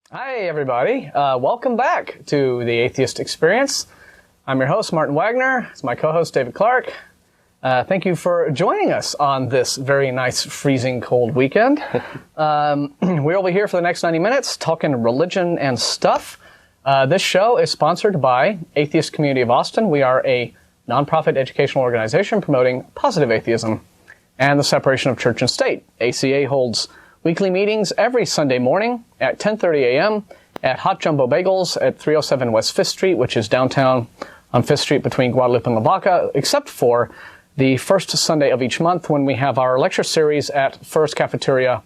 Hi, everybody. Welcome back to the Atheist Experience. I'm your host, Martin Wagner. It's my co-host, David Clark. Thank you for joining us on this very nice, freezing cold weekend. We'll be here for the next 90 minutes talking religion and stuff. This show is sponsored by Atheist Community of Austin. We are a nonprofit educational organization promoting positive atheism and the separation of church and state. ACA holds weekly meetings every Sunday morning at 10:30 a.m. at Hot Jumbo Bagels at 307 West 5th Street, which is downtown on 5th Street between Guadalupe and Lavaca, except for the first Sunday of each month when we have our lecture series at First Cafeteria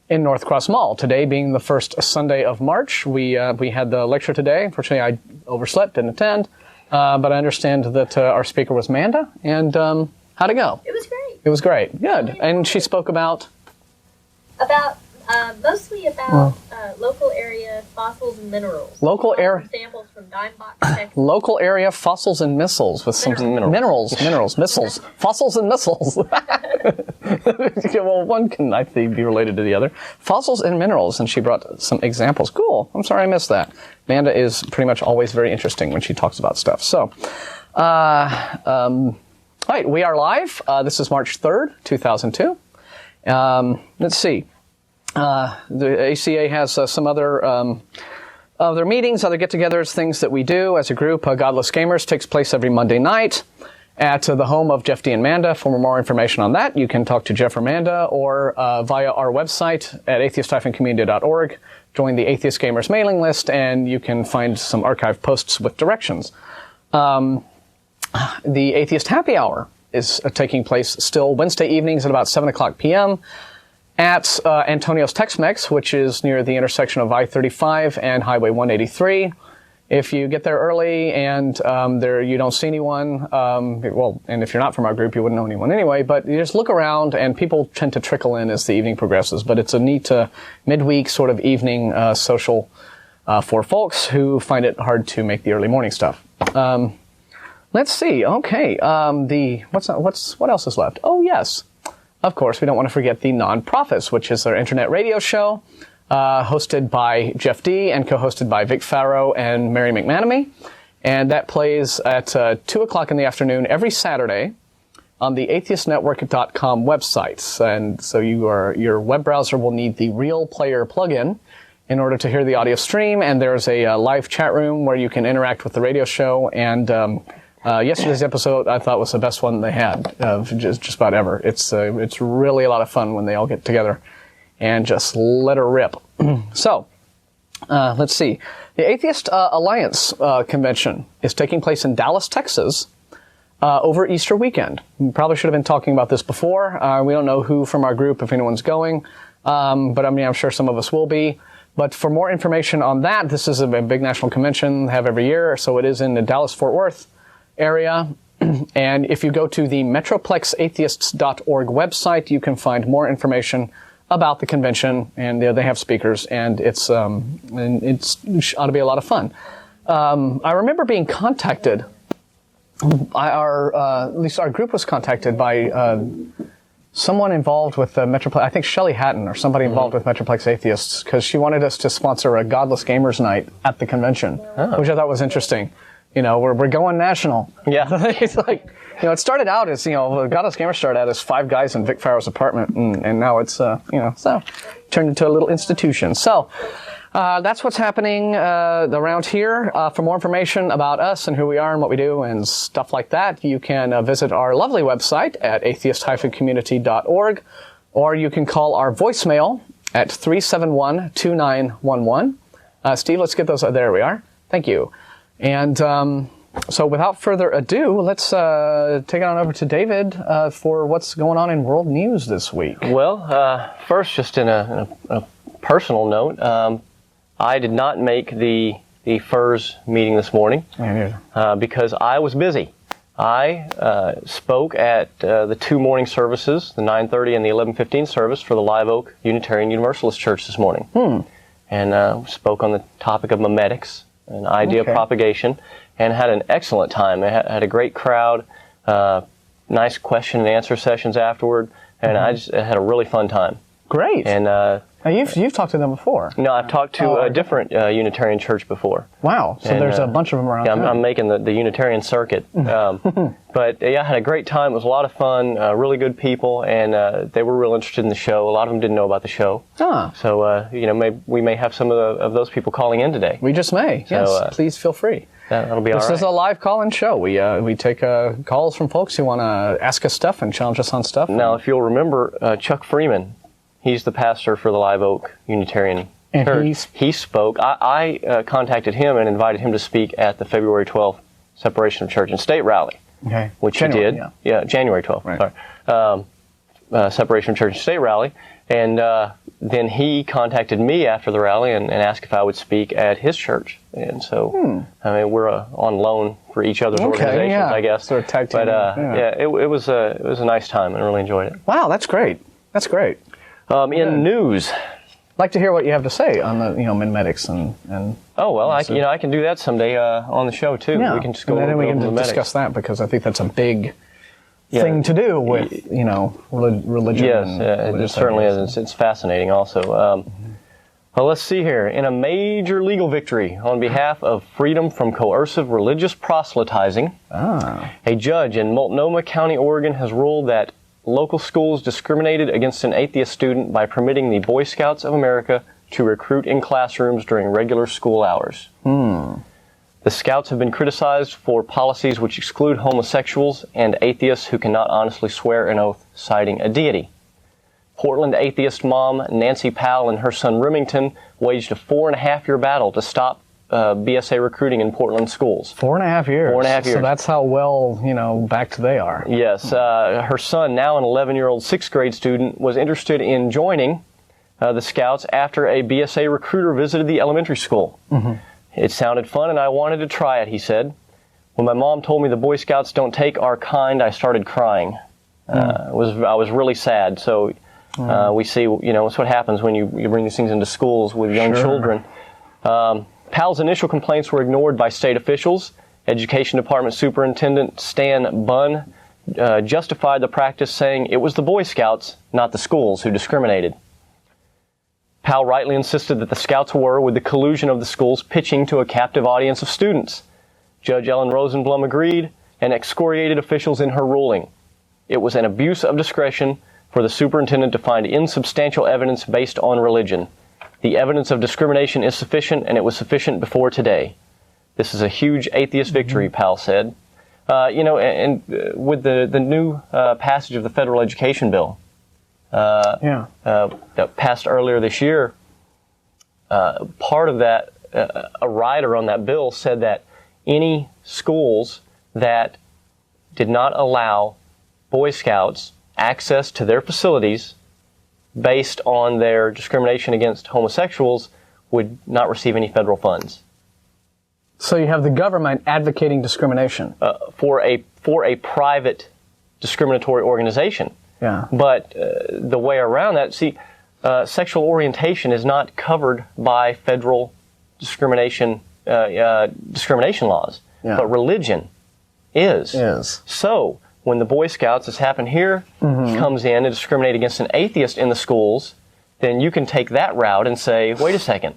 in North Cross Mall. Today being the first Sunday of March, we had the lecture today. Unfortunately, I overslept, didn't attend, but I understand that our speaker was Manda, and how'd it go? It was great. It was great. Good. And she spoke about... Mostly about local area fossils and minerals. Local area samples from Dimebot, Texas. Local area fossils and missiles with some minerals, missiles, fossils and missiles. Well, one can I think be related to the other. Fossils and minerals, and she brought some examples. Cool. I'm sorry I missed that. Amanda is pretty much always very interesting when she talks about stuff. So, all right, we are live. This is March 3rd, 2002. Let's see. The ACA has some other meetings, other get-togethers, things that we do as a group. Godless Gamers takes place every Monday night at the home of Jeff D. and Manda. For more information on that, you can talk to Jeff or Manda or via our website at atheist-community.org. Join the Atheist Gamers mailing list, and you can find some archive posts with directions. The Atheist Happy Hour is taking place still Wednesday evenings at about 7 o'clock p.m. at Antonio's Tex-Mex, which is near the intersection of I-35 and Highway 183. If you get there early and you don't see anyone, and if you're not from our group, you wouldn't know anyone anyway, but you just look around and people tend to trickle in as the evening progresses. But it's a neat midweek sort of evening social for folks who find it hard to make the early morning stuff. Let's see. Okay. What else is left? Oh, yes. Of course, we don't want to forget the Non-Prophets, which is our internet radio show, hosted by Jeff D. and co-hosted by Vic Farrow and Mary McManamy. And that plays at 2 o'clock in the afternoon every Saturday on the atheistnetwork.com website. And so your web browser will need the Real Player plugin in order to hear the audio stream. And there's a live chat room where you can interact with the radio show. And yesterday's episode, I thought, was the best one they had, just about ever. It's really a lot of fun when they all get together and just let her rip. So, let's see. The Atheist Alliance Convention is taking place in Dallas, Texas, over Easter weekend. We probably should have been talking about this before. We don't know who from our group, if anyone's going, but I mean, I'm sure some of us will be. But for more information on that, this is a big national convention they have every year, so it is in the Dallas-Fort Worth area. And if you go to the metroplexatheists.org website, you can find more information about the convention, and they have speakers, and it ought to be a lot of fun. I remember being contacted, at least our group was contacted by someone involved with Metroplex, I think Shelley Hatton or somebody involved with Metroplex Atheists, because she wanted us to sponsor a Godless Gamers night at the convention, which I thought was interesting. We're going national. Yeah. It's like, it started out as, Godless Gamers started out as 5 guys in Vic Farrow's apartment, and now it's, so turned into a little institution. So, that's what's happening around here. For more information about us and who we are and what we do and stuff like that, you can visit our lovely website at atheist-community.org, or you can call our voicemail at 371-2911. Steve, let's get those. There we are. Thank you. And so without further ado, let's take it on over to David for what's going on in world news this week. Well, first, just in a personal note, I did not make the FERS meeting this morning because I was busy. I spoke at the 2 morning services, the 9:30 and the 11:15 service for the Live Oak Unitarian Universalist Church this morning. And spoke on the topic of memetics, an idea of propagation, and had an excellent time. I had a great crowd, nice question and answer sessions afterward, and I just had a really fun time. Great. And Now, you've talked to them before. No, I've talked to a different Unitarian church before. Wow, so there's a bunch of them around. Yeah, town. I'm making the Unitarian circuit. But yeah, I had a great time. It was a lot of fun, really good people, and they were real interested in the show. A lot of them didn't know about the show. So, we may have some of those people calling in today. We just may. So, yes, please feel free. That'll be all right. This is a live call-in show. We take calls from folks who want to ask us stuff and challenge us on stuff. Now, if you'll remember, Chuck Freeman, he's the pastor for the Live Oak Unitarian Church. He spoke. I contacted him and invited him to speak at the February 12th Separation of Church and State rally, which January, he did. Yeah, January 12th. Right. Sorry. Separation of Church and State rally. And then he contacted me after the rally and asked if I would speak at his church. And so, we're on loan for each other's organizations, I guess. Sort of tag team. But it was a nice time, and I really enjoyed it. Wow, that's great. That's great. In news, I'd like to hear what you have to say on the mimetics and. Oh well, I can do that someday on the show too. Yeah. We can just go and then we can over discuss that, because I think that's a big thing to do with religion. Yes, and it certainly is. It's fascinating also. Well, let's see here. In a major legal victory on behalf of freedom from coercive religious proselytizing, a judge in Multnomah County, Oregon, has ruled that local schools discriminated against an atheist student by permitting the Boy Scouts of America to recruit in classrooms during regular school hours. The Scouts have been criticized for policies which exclude homosexuals and atheists who cannot honestly swear an oath citing a deity. Portland atheist mom Nancy Powell and her son Remington waged a 4.5-year battle to stop BSA recruiting in Portland schools. 4.5 years. 4.5 years. So that's how well, backed they are. Yes. Her son, now an 11-year-old 6th grade student, was interested in joining the Scouts after a BSA recruiter visited the elementary school. It sounded fun and I wanted to try it, he said. When my mom told me the Boy Scouts don't take our kind, I started crying. I was really sad. So we see, it's what happens when you bring these things into schools with young children. Powell's initial complaints were ignored by state officials. Education Department Superintendent Stan Bunn justified the practice, saying it was the Boy Scouts, not the schools, who discriminated. Powell rightly insisted that the Scouts were, with the collusion of the schools, pitching to a captive audience of students. Judge Ellen Rosenblum agreed and excoriated officials in her ruling. It was an abuse of discretion for the superintendent to find insubstantial evidence based on religion. The evidence of discrimination is sufficient, and it was sufficient before today. This is a huge atheist victory, Powell said. With the new passage of the federal education bill that passed earlier this year, part of that, a rider on that bill said that any schools that did not allow Boy Scouts access to their facilities based on their discrimination against homosexuals would not receive any federal funds. So you have the government advocating discrimination for a private discriminatory organization. Yeah. But the way around that, sexual orientation is not covered by federal discrimination laws, but religion is. So when the Boy Scouts, as happened here, comes in and discriminate against an atheist in the schools, then you can take that route and say, wait a second,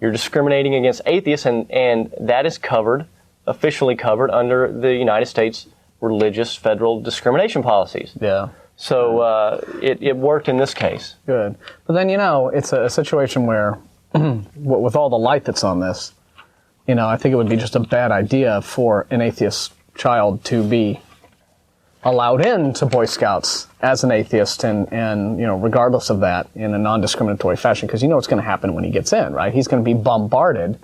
you're discriminating against atheists, and that is officially covered under the United States religious federal discrimination policies. Yeah. So it worked in this case. Good. But then, it's a situation where, with all the light that's on this, I think it would be just a bad idea for an atheist child to be allowed into Boy Scouts as an atheist and regardless of that, in a non-discriminatory fashion, because what's going to happen when he gets in, right? He's going to be bombarded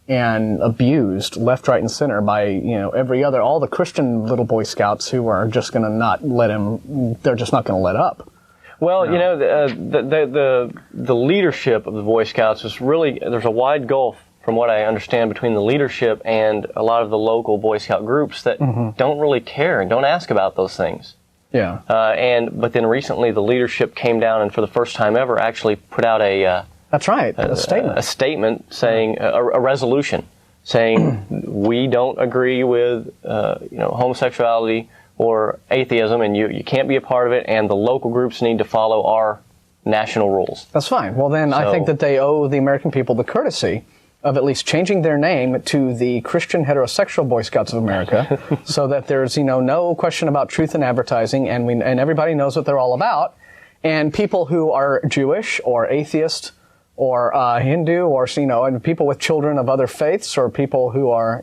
and abused left, right, and center by, all the Christian little Boy Scouts who are just going to not let him, they're just not going to let up. Well, the leadership of the Boy Scouts is really, there's a wide gulf from what I understand between the leadership and a lot of the local Boy Scout groups that don't really care and don't ask about those things. Yeah. But then recently the leadership came down and for the first time ever actually put out that's right, a statement. A statement saying, a resolution saying we don't agree with homosexuality or atheism, and you can't be a part of it, and the local groups need to follow our national rules. That's fine. Well, then I think that they owe the American people the courtesy of at least changing their name to the Christian Heterosexual Boy Scouts of America, so that there's no question about truth in advertising, and everybody knows what they're all about. And people who are Jewish or atheist or Hindu or and people with children of other faiths, or people who are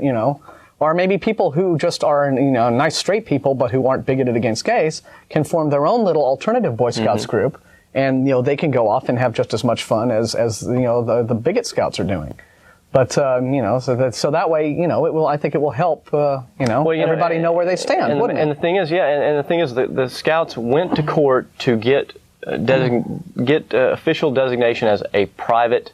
or maybe people who just are nice straight people but who aren't bigoted against gays, can form their own little alternative Boy Scouts group, and they can go off and have just as much fun as the bigot scouts are doing. But so that way, it will. I think it will help. Everybody know where they stand. And the thing is, the Scouts went to court to get official designation as a private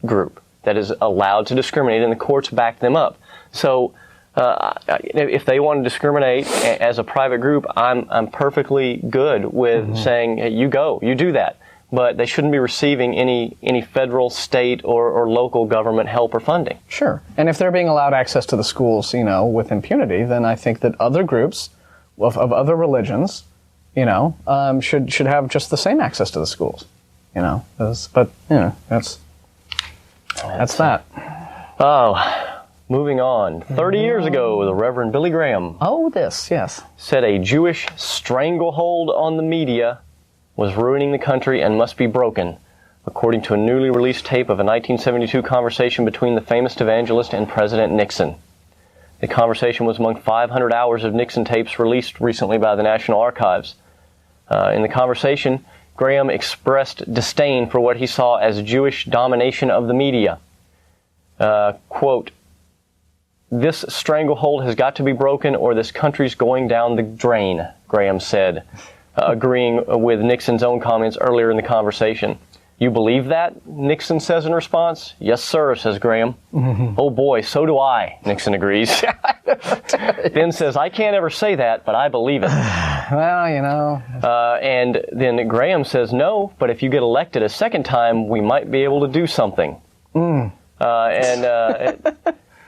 group that is allowed to discriminate, and the courts backed them up. So, if they want to discriminate as a private group, I'm perfectly good with saying, hey, you do that. But they shouldn't be receiving any federal, state, or local government help or funding. Sure. And if they're being allowed access to the schools, with impunity, then I think that other groups of other religions, should have just the same access to the schools. That's that. Oh, moving on. 30 years ago, the Reverend Billy Graham. Oh, yes. Said a Jewish stranglehold on the media was ruining the country and must be broken, according to a newly released tape of a 1972 conversation between the famous evangelist and President Nixon. The conversation was among 500 hours of Nixon tapes released recently by the National Archives. In the conversation, Graham expressed disdain for what he saw as Jewish domination of the media. Quote, "This stranglehold has got to be broken or this country's going down the drain," Graham said, agreeing with Nixon's own comments earlier in the conversation. "You believe that?" Nixon says in response. "Yes, sir," says Graham. "Oh boy, so do I," Nixon agrees. Then says, "I can't ever say that, but I believe it." Well, And then Graham says, "No, but if you get elected a second time, we might be able to do something."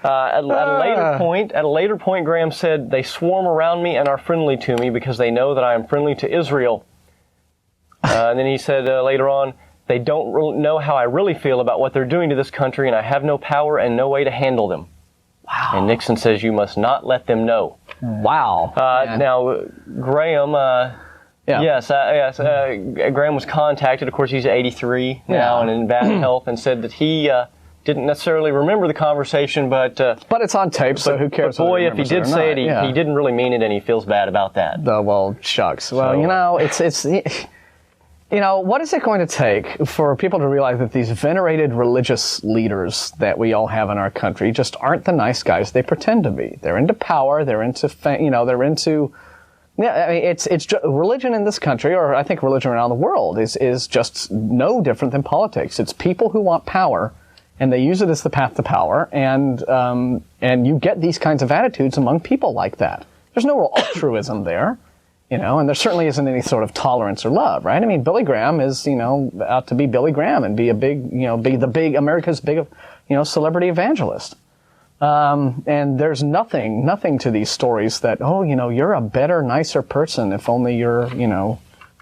At a later point, Graham said, "They swarm around me and are friendly to me because they know that I am friendly to Israel." And then he said later on, "They don't know how I really feel about what they're doing to this country, and I have no power and no way to handle them." Wow. And Nixon says, "You must not let them know." Wow. Now, Graham, Graham was contacted. Of course, he's 83 now and in bad health, and said that he didn't necessarily remember the conversation, but it's on tape, so who cares? But boy, if he did say it, he didn't really mean it, and he feels bad about that. Well, shucks. Well, it's what is it going to take for people to realize that these venerated religious leaders that we all have in our country just aren't the nice guys they pretend to be? They're into power. They're into they're into. Yeah, I mean, it's religion in this country, or I think religion around the world, is just no different than politics. It's people who want power, and they use it as the path to power, and you get these kinds of attitudes among people like that. There's no real altruism there, and there certainly isn't any sort of tolerance or love, right? I mean, Billy Graham is, out to be Billy Graham and be a big, be America's big, celebrity evangelist. And there's nothing to these stories that, you're a better, nicer person if only you're,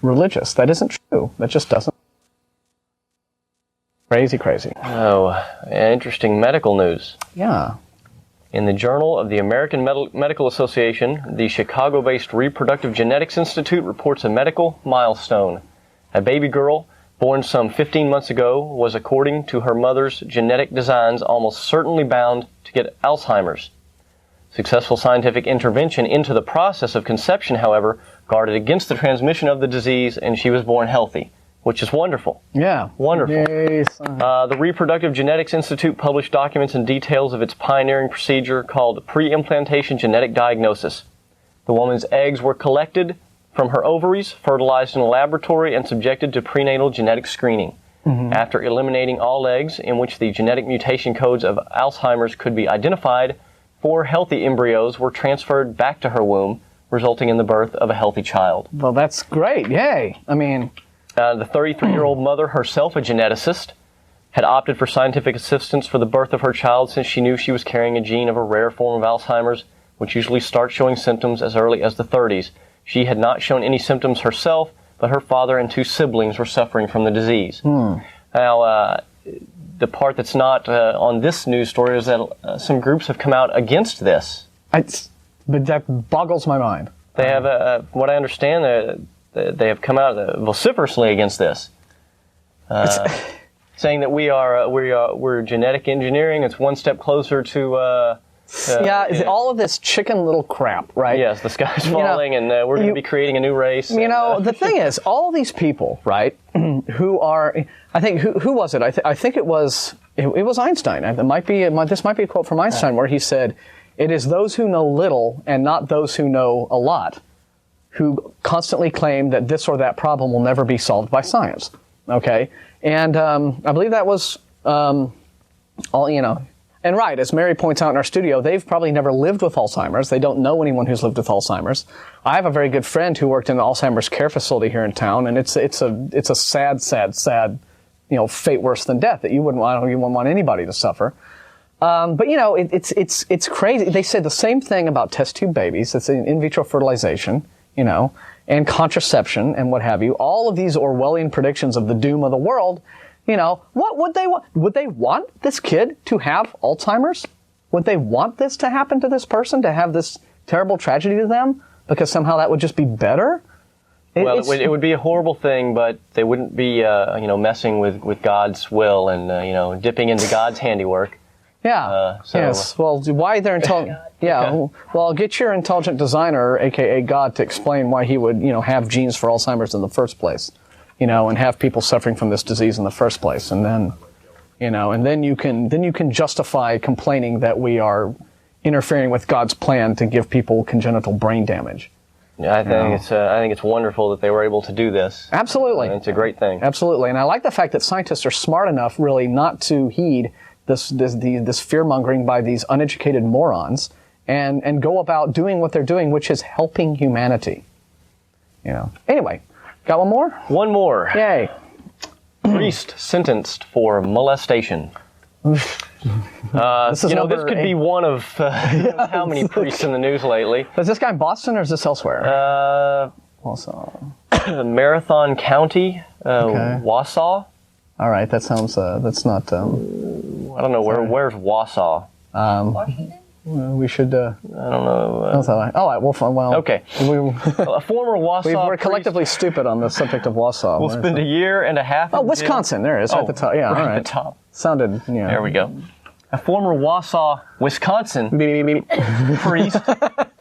religious. That isn't true. That just doesn't. Crazy. Oh, interesting medical news. Yeah. In the Journal of the American Medical Association, the Chicago-based Reproductive Genetics Institute reports a medical milestone. A baby girl, born some 15 months ago, was, according to her mother's genetic designs, almost certainly bound to get Alzheimer's. Successful scientific intervention into the process of conception, however, guarded against the transmission of the disease, and she was born healthy, which is wonderful. Yeah. Wonderful. Yes. The Reproductive Genetics Institute published documents and details of its pioneering procedure called pre-implantation genetic diagnosis. The woman's eggs were collected from her ovaries, fertilized in a laboratory, and subjected to prenatal genetic screening. Mm-hmm. After eliminating all eggs in which the genetic mutation codes of Alzheimer's could be identified, 4 healthy embryos were transferred back to her womb, resulting in the birth of a healthy child. Well, that's great. Yay. I mean... The 33-year-old mother, herself a geneticist, had opted for scientific assistance for the birth of her child since she knew she was carrying a gene of a rare form of Alzheimer's, which usually starts showing symptoms as early as the 30s. She had not shown any symptoms herself, but her father and 2 siblings were suffering from the disease. Now, the part that's not on this news story is that some groups have come out against this. But that boggles my mind. They have, what I understand, they have come out vociferously against this, saying that we're genetic engineering. It's one step closer to. All of this chicken little crap, right? Yes, the sky's falling, and we're going to be creating a new race. The thing is, all these people, right, who are, I think, who was it? I think it was Einstein. This might be a quote from Einstein where he said, "It is those who know little and not those who know a lot who constantly claim that this or that problem will never be solved by science." Okay, and I believe that was And right, as Mary points out in our studio, they've probably never lived with Alzheimer's. They don't know anyone who's lived with Alzheimer's. I have a very good friend who worked in an Alzheimer's care facility here in town, and it's a sad, fate worse than death that you wouldn't want anybody to suffer. But it's crazy. They said the same thing about test tube babies. It's in vitro fertilization, and contraception and what have you. All of these Orwellian predictions of the doom of the world. What would they want? Would they want this kid to have Alzheimer's? Would they want this to happen to this person, to have this terrible tragedy to them? Because somehow that would just be better? It would be a horrible thing, but they wouldn't be, messing with God's will and, dipping into God's handiwork. Yeah. Yes. Well, why they're intelligent? Yeah. Well, get your intelligent designer, aka God, to explain why he would, have genes for Alzheimer's in the first place. And have people suffering from this disease in the first place, and then, and then you can justify complaining that we are interfering with God's plan to give people congenital brain damage. Yeah, I think it's wonderful that they were able to do this. Absolutely, it's a great thing. Absolutely, and I like the fact that scientists are smart enough, really, not to heed this fear mongering by these uneducated morons, and go about doing what they're doing, which is helping humanity. Anyway. Got one more? One more. Yay. Priest sentenced for molestation. This could be one of how many priests in the news lately. Is this guy in Boston or is this elsewhere? Marathon County, Wausau. All right, that sounds, that's not... I don't know, where's Wausau? Washington? We should... I don't know. Okay. A former Wausau we're collectively stupid on the subject of Wausau. We'll spend a year and a half... Oh, Wisconsin. There it is, right at the top. Yeah, all right. At the top. Sounded, There we go. A former Wausau, Wisconsin priest...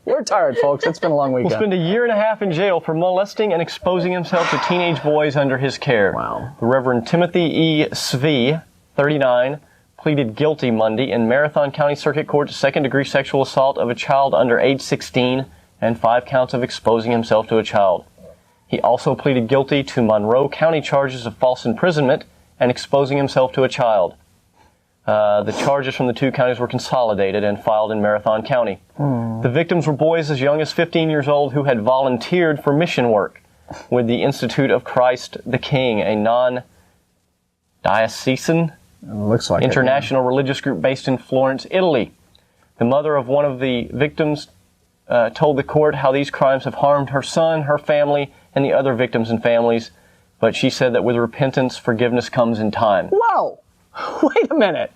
We're tired, folks. It's been a long weekend. Will spend a year and a half in jail for molesting and exposing himself to teenage boys under his care. Wow. The Reverend Timothy E. Svee, 39... pleaded guilty Monday in Marathon County Circuit Court to second-degree sexual assault of a child under age 16 and 5 counts of exposing himself to a child. He also pleaded guilty to Monroe County charges of false imprisonment and exposing himself to a child. The charges from the 2 counties were consolidated and filed in Marathon County. The victims were boys as young as 15 years old who had volunteered for mission work with the Institute of Christ the King, a non-diocesan international religious group based in Florence, Italy. The mother of one of the victims told the court how these crimes have harmed her son, her family, and the other victims and families, but she said that with repentance, forgiveness comes in time. Whoa! Wait a minute.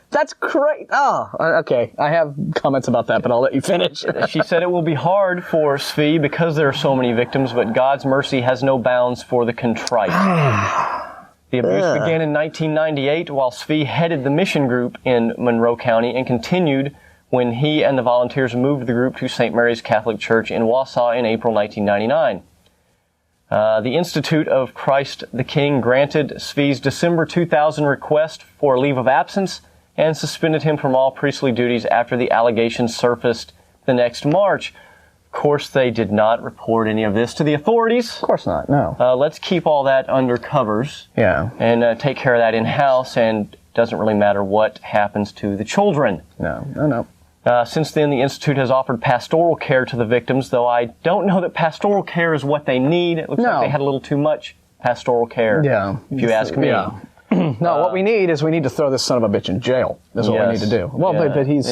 That's great. Oh, okay. I have comments about that, but I'll let you finish. She said it will be hard for Svee because there are so many victims, but God's mercy has no bounds for the contrite. The abuse began in 1998 while Svee headed the mission group in Monroe County and continued when he and the volunteers moved the group to St. Mary's Catholic Church in Wausau in April 1999. The Institute of Christ the King granted Svee's December 2000 request for leave of absence and suspended him from all priestly duties after the allegations surfaced the next March. Of course, they did not report any of this to the authorities. Of course not, no. Let's keep all that under covers. Yeah. And take care of that in-house, and it doesn't really matter what happens to the children. No. Since then, the Institute has offered pastoral care to the victims, though I don't know that pastoral care is what they need. It looks like they had a little too much pastoral care, if you ask me. Yeah. No, what we need is to throw this son of a bitch in jail. That's what we need to do. Well, but he's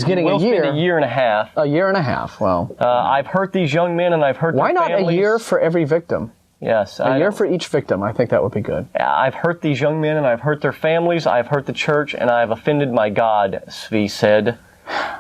getting a year. Spend a year and a half. A year and a half. Well, I've hurt these young men, and I've hurt. Why their not families. a year for every victim? Yes. A year for each victim. I think that would be good. I've hurt these young men, and I've hurt their families. I've hurt the church, and I've offended my God, Svi said.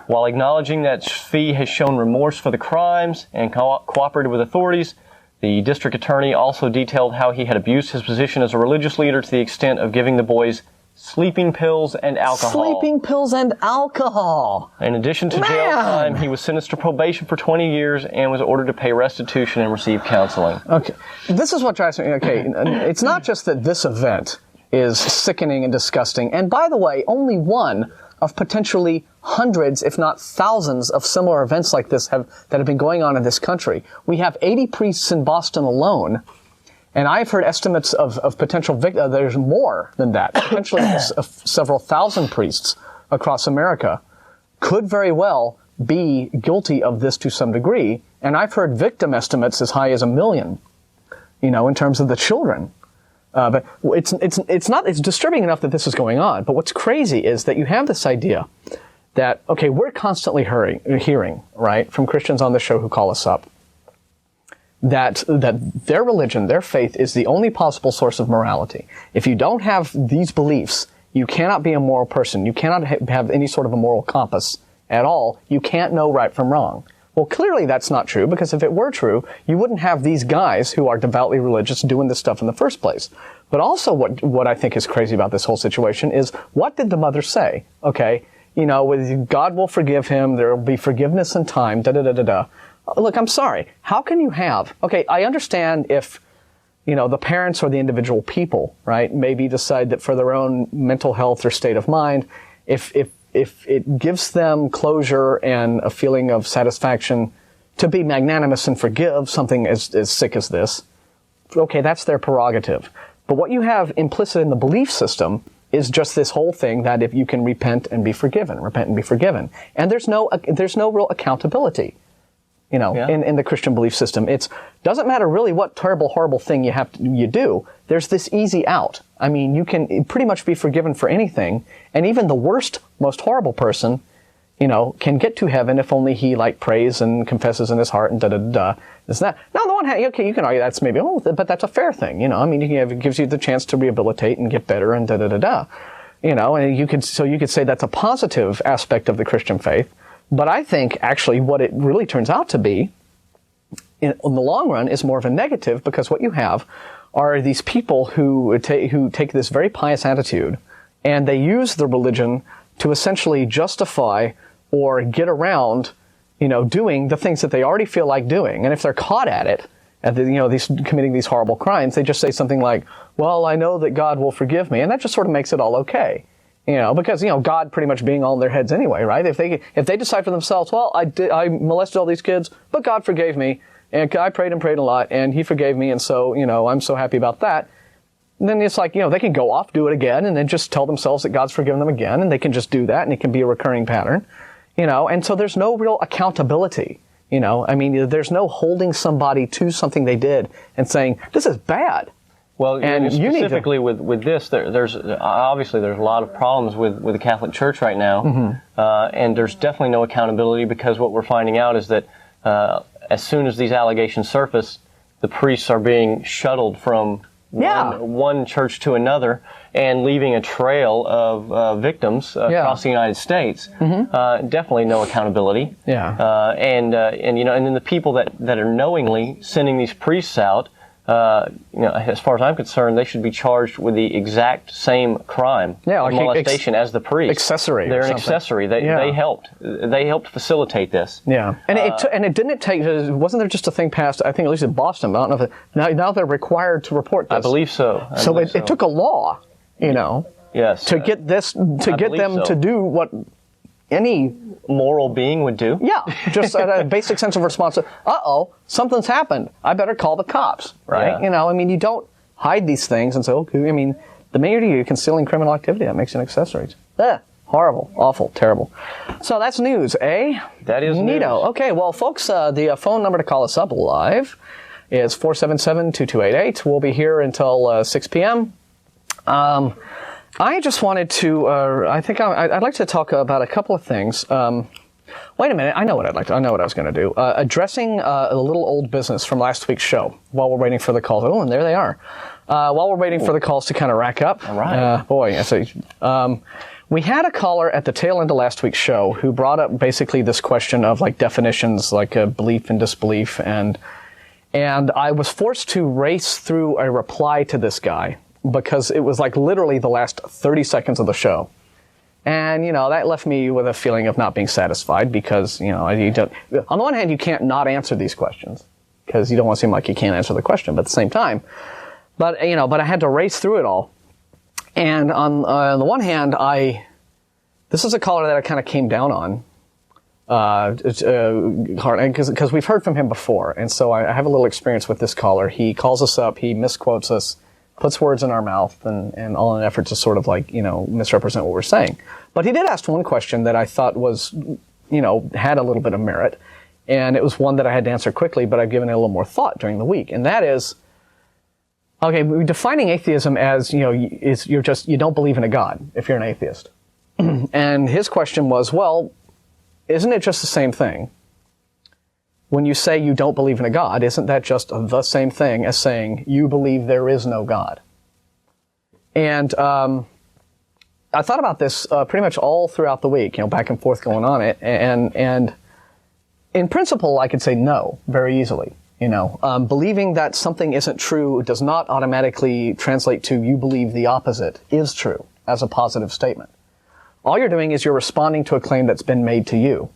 While acknowledging that Svi has shown remorse for the crimes and cooperated with authorities, the district attorney also detailed how he had abused his position as a religious leader to the extent of giving the boys sleeping pills and alcohol. Sleeping pills and alcohol. In addition to jail time, he was sentenced to probation for 20 years and was ordered to pay restitution and receive counseling. Okay. This is what drives me. Okay. It's not just that this event is sickening and disgusting. And by the way, only one of potentially hundreds, if not thousands, of similar events like this that have been going on in this country. We have 80 priests in Boston alone. And I've heard estimates of potential victims. There's more than that. Potentially several thousand priests across America could very well be guilty of this to some degree. And I've heard victim estimates as high as 1 million, in terms of the children. But it's disturbing enough that this is going on. But what's crazy is that you have this idea that, okay, we're constantly hearing, right, from Christians on the show who call us up, that their religion, their faith, is the only possible source of morality. If you don't have these beliefs, you cannot be a moral person. You cannot have any sort of a moral compass at all. You can't know right from wrong. Well, clearly that's not true, because if it were true, you wouldn't have these guys who are devoutly religious doing this stuff in the first place. But also what I think is crazy about this whole situation is, what did the mother say? Okay, God will forgive him, there will be forgiveness in time, da-da-da-da-da. Look, I'm sorry. How can you have... Okay, I understand if, the parents or the individual people, right, maybe decide that for their own mental health or state of mind, if it gives them closure and a feeling of satisfaction to be magnanimous and forgive something as sick as this, okay, that's their prerogative. But what you have implicit in the belief system is just this whole thing that if you can repent and be forgiven. And there's no real accountability. In the Christian belief system. It doesn't matter really what terrible, horrible thing you do. There's this easy out. I mean, you can pretty much be forgiven for anything, and even the worst, most horrible person, can get to heaven if only he prays and confesses in his heart and da-da-da-da. It's not. Now, on the one hand, okay, you can argue that's maybe, but that's a fair thing, I mean, it gives you the chance to rehabilitate and get better and da-da-da-da. And you could say that's a positive aspect of the Christian faith. But I think, actually, what it really turns out to be, in the long run, is more of a negative, because what you have are these people who take this very pious attitude, and they use the religion to essentially justify or get around, doing the things that they already feel like doing. And if they're caught at it, committing these horrible crimes, they just say something like, well, I know that God will forgive me, and that just sort of makes it all okay. Because, God pretty much being all in their heads anyway, right? If they decide for themselves, well, I molested all these kids, but God forgave me, and I prayed a lot, and he forgave me, and so, I'm so happy about that. And then it's like, they can go off, do it again, and then just tell themselves that God's forgiven them again, and they can just do that, and it can be a recurring pattern, and so there's no real accountability, I mean, there's no holding somebody to something they did and saying, this is bad. Well, and specifically with this, there's obviously there's a lot of problems with the Catholic Church right now, and there's definitely no accountability, because what we're finding out is that as soon as these allegations surface, the priests are being shuttled from one church to another and leaving a trail of victims across the United States. Definitely no accountability. And then the people that are knowingly sending these priests out. As far as I'm concerned, they should be charged with the exact same crime, like molestation, as the priest. Accessory. They're an accessory. They helped. They helped facilitate this. Yeah, and it didn't take. Wasn't there just a thing passed? I think at least in Boston. I don't know if now they're required to report this. I believe so. It took a law, yes, to get this to do what any moral being would do. Yeah, just a basic sense of responsibility. Something's happened. I better call the cops, right? I mean, you don't hide these things and say, okay, I mean, the minute you're concealing criminal activity, that makes you an accessory. Horrible, awful, terrible. So that's news, eh? That is neato. News. Okay, well, folks, the phone number to call us up live is 477-2288. We'll be here until 6 p.m. I just wanted to, I'd like to talk about a couple of things. Wait a minute. I know what I know what I was going to do. Addressing a little old business from last week's show while we're waiting for the calls. Oh, and there they are. While we're waiting for the calls to kind of rack up. All right. Boy, I say. We had a caller at the tail end of last week's show who brought up basically this question of like definitions, like belief and disbelief, and I was forced to race through a reply to this guy because it was like literally the last 30 seconds of the show. And, that left me with a feeling of not being satisfied because, you don't, on the one hand, you can't not answer these questions because you don't want to seem like you can't answer the question, but at the same time, but I had to race through it all. And on the one hand, this is a caller that I kind of came down on, hard, because we've heard from him before. And so I have a little experience with this caller. He calls us up, he misquotes us, puts words in our mouth, and all in an effort to sort of misrepresent what we're saying. But he did ask one question that I thought was, had a little bit of merit. And it was one that I had to answer quickly, but I've given it a little more thought during the week. And that is, okay, we're defining atheism as, you don't believe in a God if you're an atheist. And his question was, well, isn't it just the same thing? When you say you don't believe in a God, isn't that just the same thing as saying you believe there is no God? And I thought about this pretty much all throughout the week, back and forth going on it. And in principle, I could say no very easily. Believing that something isn't true does not automatically translate to you believe the opposite is true as a positive statement. All you're doing is you're responding to a claim that's been made to you.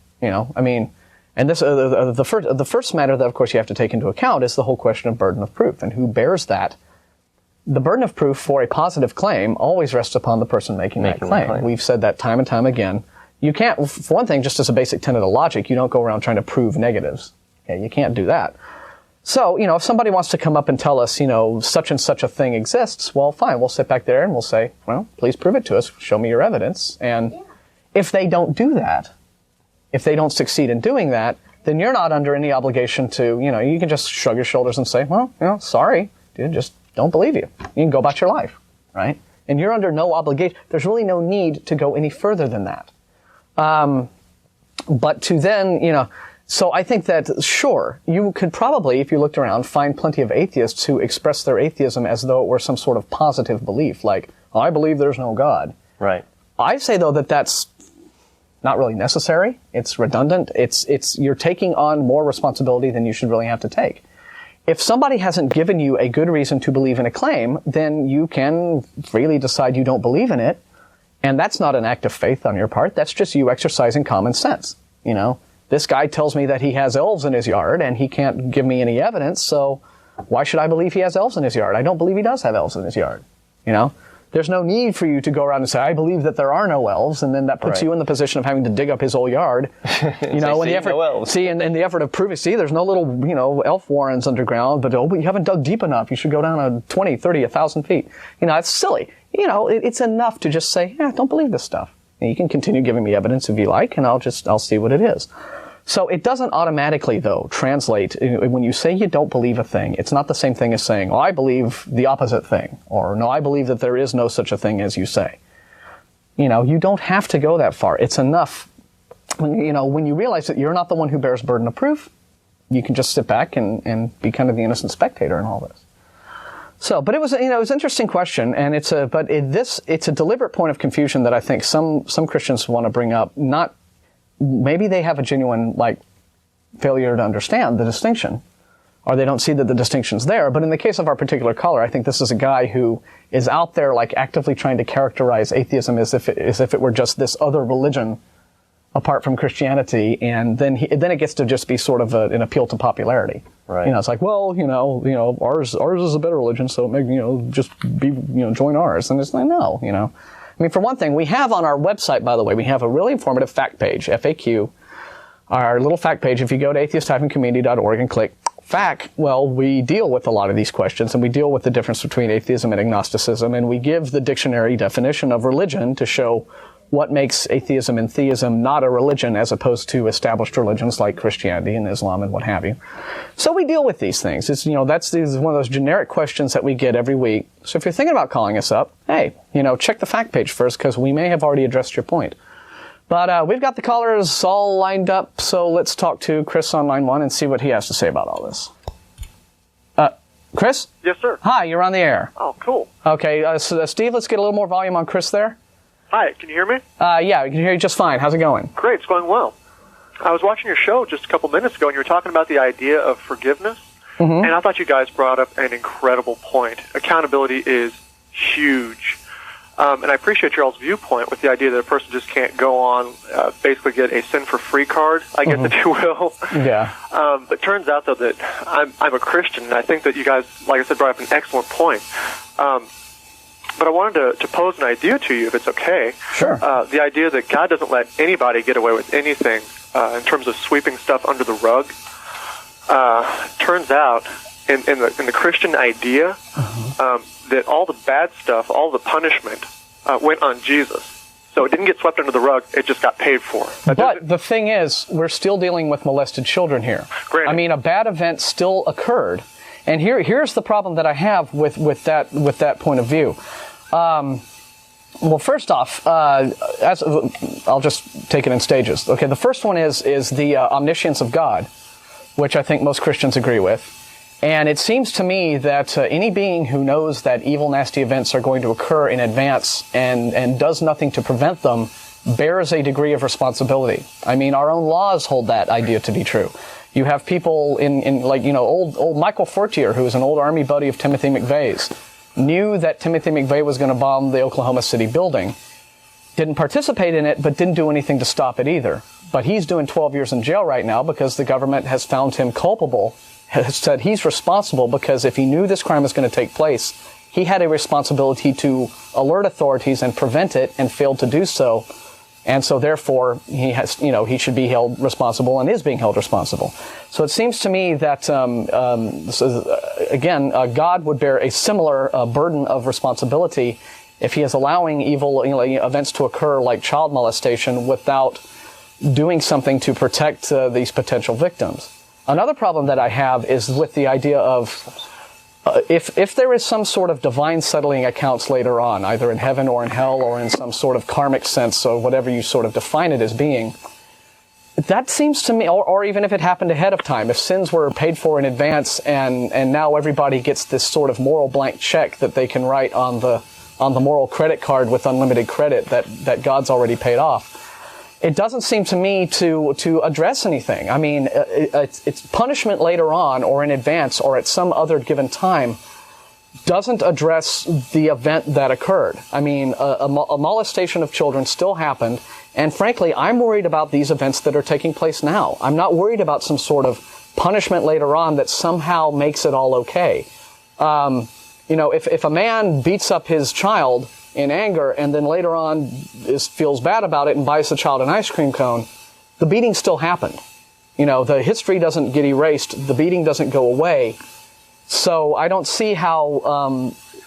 And this the first matter that, of course, you have to take into account is the whole question of burden of proof and who bears that. The burden of proof for a positive claim always rests upon the person making that claim. We've said that time and time again. You can't, for one thing, just as a basic tenet of logic, you don't go around trying to prove negatives. Okay, you can't do that. So, if somebody wants to come up and tell us, such and such a thing exists, well, fine, we'll sit back there and we'll say, well, please prove it to us, show me your evidence. And if they don't do that, if they don't succeed in doing that, then you're not under any obligation to, you can just shrug your shoulders and say, well, sorry, dude, just don't believe you. You can go about your life, right? And you're under no obligation. There's really no need to go any further than that. But to then, so I think that, sure, you could probably, if you looked around, find plenty of atheists who express their atheism as though it were some sort of positive belief, like, I believe there's no God. Right. I say, though, that that's not really necessary. It's redundant. You're taking on more responsibility than you should really have to take. If somebody hasn't given you a good reason to believe in a claim, then you can freely decide you don't believe in it, and that's not an act of faith on your part. That's just you exercising common sense, This guy tells me that he has elves in his yard, and he can't give me any evidence, so why should I believe he has elves in his yard? I don't believe he does have elves in his yard, There's no need for you to go around and say, I believe that there are no elves, and then that puts you in the position of having to dig up his whole yard. In the effort of proving, there's no little, elf warrens underground, but you haven't dug deep enough. You should go down 20, 30, 1,000 feet. It's silly. It's enough to just say, don't believe this stuff. And you can continue giving me evidence if you like, and I'll see what it is. So it doesn't automatically, though, translate. When you say you don't believe a thing, it's not the same thing as saying, oh, I believe the opposite thing, or no, I believe that there is no such a thing as you say. You don't have to go that far. It's enough. When you realize that you're not the one who bears burden of proof, you can just sit back and be kind of the innocent spectator in all this. So, but it was an interesting question, and it's a deliberate point of confusion that I think some Christians want to bring up. Maybe they have a genuine failure to understand the distinction, or they don't see that the distinction's there. But in the case of our particular caller, I think this is a guy who is out there actively trying to characterize atheism as if it were just this other religion apart from Christianity, and then it gets to just be sort of an appeal to popularity. Right. It's like, well, ours is a better religion, so just join ours. And it's like, no, I mean, for one thing, we have on our website, by the way, we have a really informative fact page, FAQ, our little fact page. If you go to atheist-community.org and click FAQ, well, we deal with a lot of these questions, and we deal with the difference between atheism and agnosticism, and we give the dictionary definition of religion to show what makes atheism and theism not a religion as opposed to established religions like Christianity and Islam and what have you. So we deal with these things. It's, that's one of those generic questions that we get every week. So if you're thinking about calling us up, hey, check the fact page first, because we may have already addressed your point. But we've got the callers all lined up, so let's talk to Chris on line 1 and see what he has to say about all this. Chris? Yes, sir. Hi, you're on the air. Oh, cool. Okay, so Steve, let's get a little more volume on Chris there. Hi, can you hear me? Yeah, we can hear you just fine. How's it going? Great, it's going well. I was watching your show just a couple minutes ago, and you were talking about the idea of forgiveness, and I thought you guys brought up an incredible point. Accountability is huge. And I appreciate your all's viewpoint with the idea that a person just can't go on, basically get a sin-for-free card, I guess, if you will. Yeah. But it turns out, though, that I'm a Christian, and I think that you guys, like I said, brought up an excellent point. But I wanted to pose an idea to you, if it's okay. Sure. The idea that God doesn't let anybody get away with anything in terms of sweeping stuff under the rug. Turns out, in the Christian idea, that all the bad stuff, all the punishment, went on Jesus. So it didn't get swept under the rug, it just got paid for. But the thing is, we're still dealing with molested children here. Granted. I mean, a bad event still occurred. And here's the problem that I have with that point of view. Well, first off, I'll just take it in stages. Okay, the first one is the omniscience of God, which I think most Christians agree with. And it seems to me that any being who knows that evil, nasty events are going to occur in advance and does nothing to prevent them bears a degree of responsibility. I mean, our own laws hold that idea to be true. You have people in like, old Michael Fortier, who is an old Army buddy of Timothy McVeigh's, knew that Timothy McVeigh was going to bomb the Oklahoma City building, didn't participate in it, but didn't do anything to stop it either. But he's doing 12 years in jail right now because the government has found him culpable, has said he's responsible because if he knew this crime was going to take place, he had a responsibility to alert authorities and prevent it and failed to do so. And so therefore, he has, he should be held responsible and is being held responsible. So it seems to me that, God would bear a similar burden of responsibility if he is allowing evil events to occur like child molestation without doing something to protect these potential victims. Another problem that I have is with the idea of if there is some sort of divine settling accounts later on, either in heaven or in hell or in some sort of karmic sense or whatever you sort of define it as being, that seems to me, or even if it happened ahead of time, if sins were paid for in advance and now everybody gets this sort of moral blank check that they can write on the moral credit card with unlimited credit that God's already paid off. It doesn't seem to me to address anything. I mean, it's punishment later on or in advance or at some other given time doesn't address the event that occurred. I mean, a molestation of children still happened, and frankly, I'm worried about these events that are taking place now. I'm not worried about some sort of punishment later on that somehow makes it all okay. If a man beats up his child in anger and then later on feels bad about it and buys the child an ice cream cone, the beating still happened. The history doesn't get erased, the beating doesn't go away. So I don't see how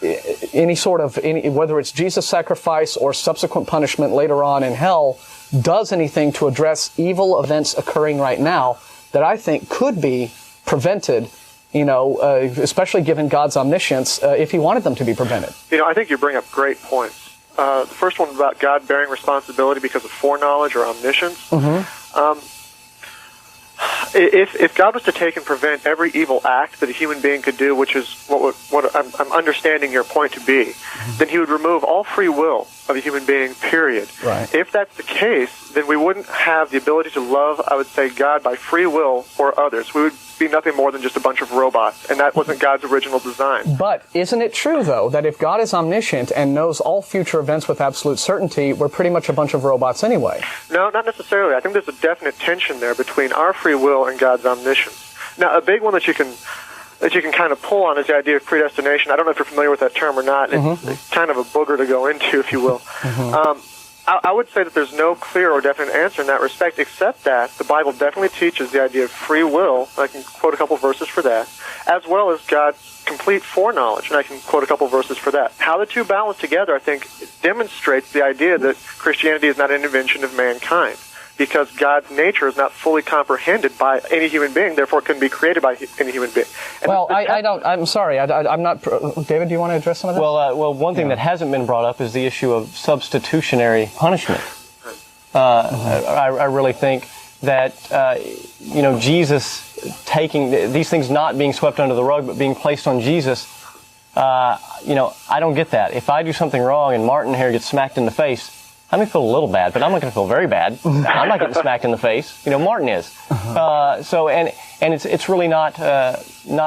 whether it's Jesus' sacrifice or subsequent punishment later on in hell does anything to address evil events occurring right now that I think could be prevented, especially given God's omniscience, if he wanted them to be prevented. I think you bring up great points. The first one about God bearing responsibility because of foreknowledge or omniscience. If God was to take and prevent every evil act that a human being could do, which is what I'm understanding your point to be, then he would remove all free will of a human being, period. Right. If that's the case, then we wouldn't have the ability to love, I would say, God by free will or others. We would be nothing more than just a bunch of robots, and that wasn't God's original design. But isn't it true, though, that if God is omniscient and knows all future events with absolute certainty, we're pretty much a bunch of robots anyway? No, not necessarily. I think there's a definite tension there between our free will and God's omniscience. Now, a big one that you can kind of pull on is the idea of predestination. I don't know if you're familiar with that term or not. It's kind of a booger to go into, if you will. I would say that there's no clear or definite answer in that respect, except that the Bible definitely teaches the idea of free will. I can quote a couple verses for that, as well as God's complete foreknowledge, and I can quote a couple verses for that. How the two balance together, I think, demonstrates the idea that Christianity is not an invention of mankind, because God's nature is not fully comprehended by any human being, therefore it couldn't be created by any human being. And I'm sorry, I'm not... David, do you want to address some of that? Well, one thing that hasn't been brought up is the issue of substitutionary punishment. I really think that, Jesus taking these things not being swept under the rug, but being placed on Jesus, I don't get that. If I do something wrong and Martin here gets smacked in the face, I may feel a little bad, but I'm not going to feel very bad. I'm not getting smacked in the face. Martin is. And it's really not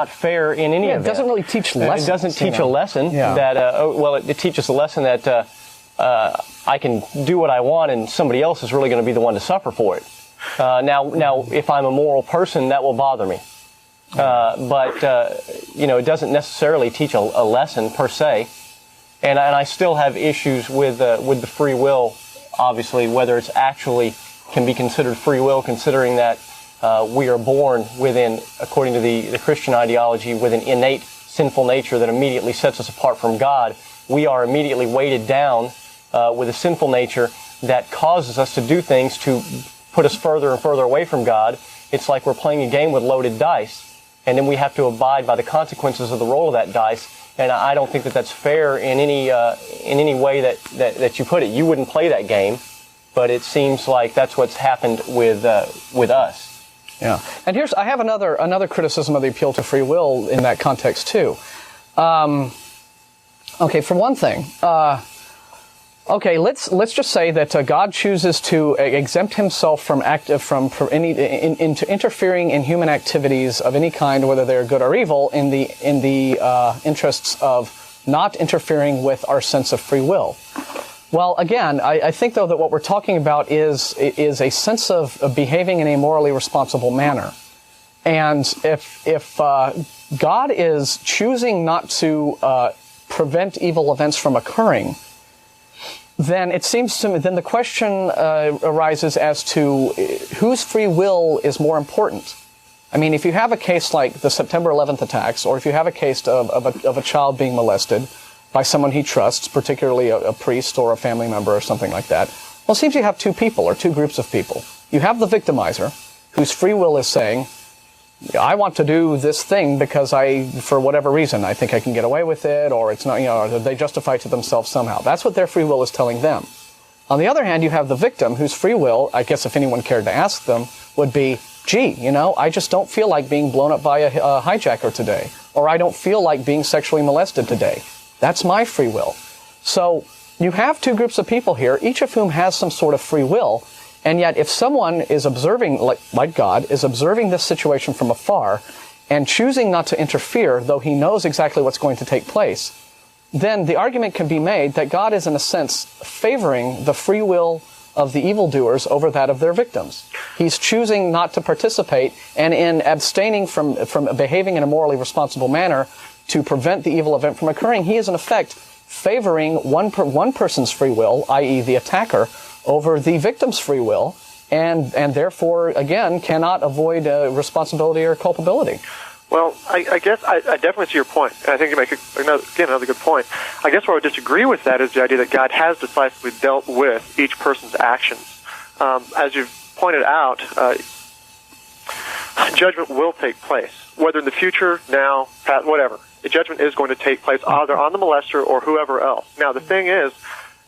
fair in any event. It doesn't really teach lessons. It doesn't teach a lesson that, it teaches a lesson that I can do what I want and somebody else is really going to be the one to suffer for it. Now, if I'm a moral person, that will bother me. But it doesn't necessarily teach a lesson per se. And I still have issues with the free will, obviously, whether it's actually can be considered free will, considering that we are born within, according to the Christian ideology, with an innate sinful nature that immediately sets us apart from God. We are immediately weighted down with a sinful nature that causes us to do things to put us further and further away from God. It's like we're playing a game with loaded dice, and then we have to abide by the consequences of the roll of that dice. And I don't think that that's fair in any way that you put it. You wouldn't play that game, but it seems like that's what's happened with us. Yeah. And I have another criticism of the appeal to free will in that context too. Okay, for one thing, let's just say that God chooses to exempt himself from interfering in human activities of any kind, whether they're good or evil, in the interests of not interfering with our sense of free will. Well, again, I think though that what we're talking about is a sense of behaving in a morally responsible manner, and if God is choosing not to prevent evil events from occurring, then it seems to me, then the question arises as to whose free will is more important. I mean, if you have a case like the September 11th attacks, or if you have a case of a child being molested by someone he trusts, particularly a priest or a family member or something like that, well, it seems you have two people or two groups of people. You have the victimizer, whose free will is saying, I want to do this thing because for whatever reason, I think I can get away with it, or it's not, or they justify it to themselves somehow. That's what their free will is telling them. On the other hand, you have the victim whose free will, I guess if anyone cared to ask them, would be, gee, I just don't feel like being blown up by a hijacker today, or I don't feel like being sexually molested today. That's my free will. So you have two groups of people here, each of whom has some sort of free will. And yet, if someone is observing, like God, is observing this situation from afar and choosing not to interfere, though he knows exactly what's going to take place, then the argument can be made that God is, in a sense, favoring the free will of the evildoers over that of their victims. He's choosing not to participate, and in abstaining from behaving in a morally responsible manner to prevent the evil event from occurring, he is, in effect, favoring one person's free will, i.e. the attacker, over the victim's free will, and therefore, again, cannot avoid responsibility or culpability. Well, I guess I definitely see your point, and I think you make another good point. I guess where I would disagree with that is the idea that God has decisively dealt with each person's actions. As you've pointed out, judgment will take place, whether in the future, now, past, whatever. The judgment is going to take place either on the molester or whoever else. Now, the thing is,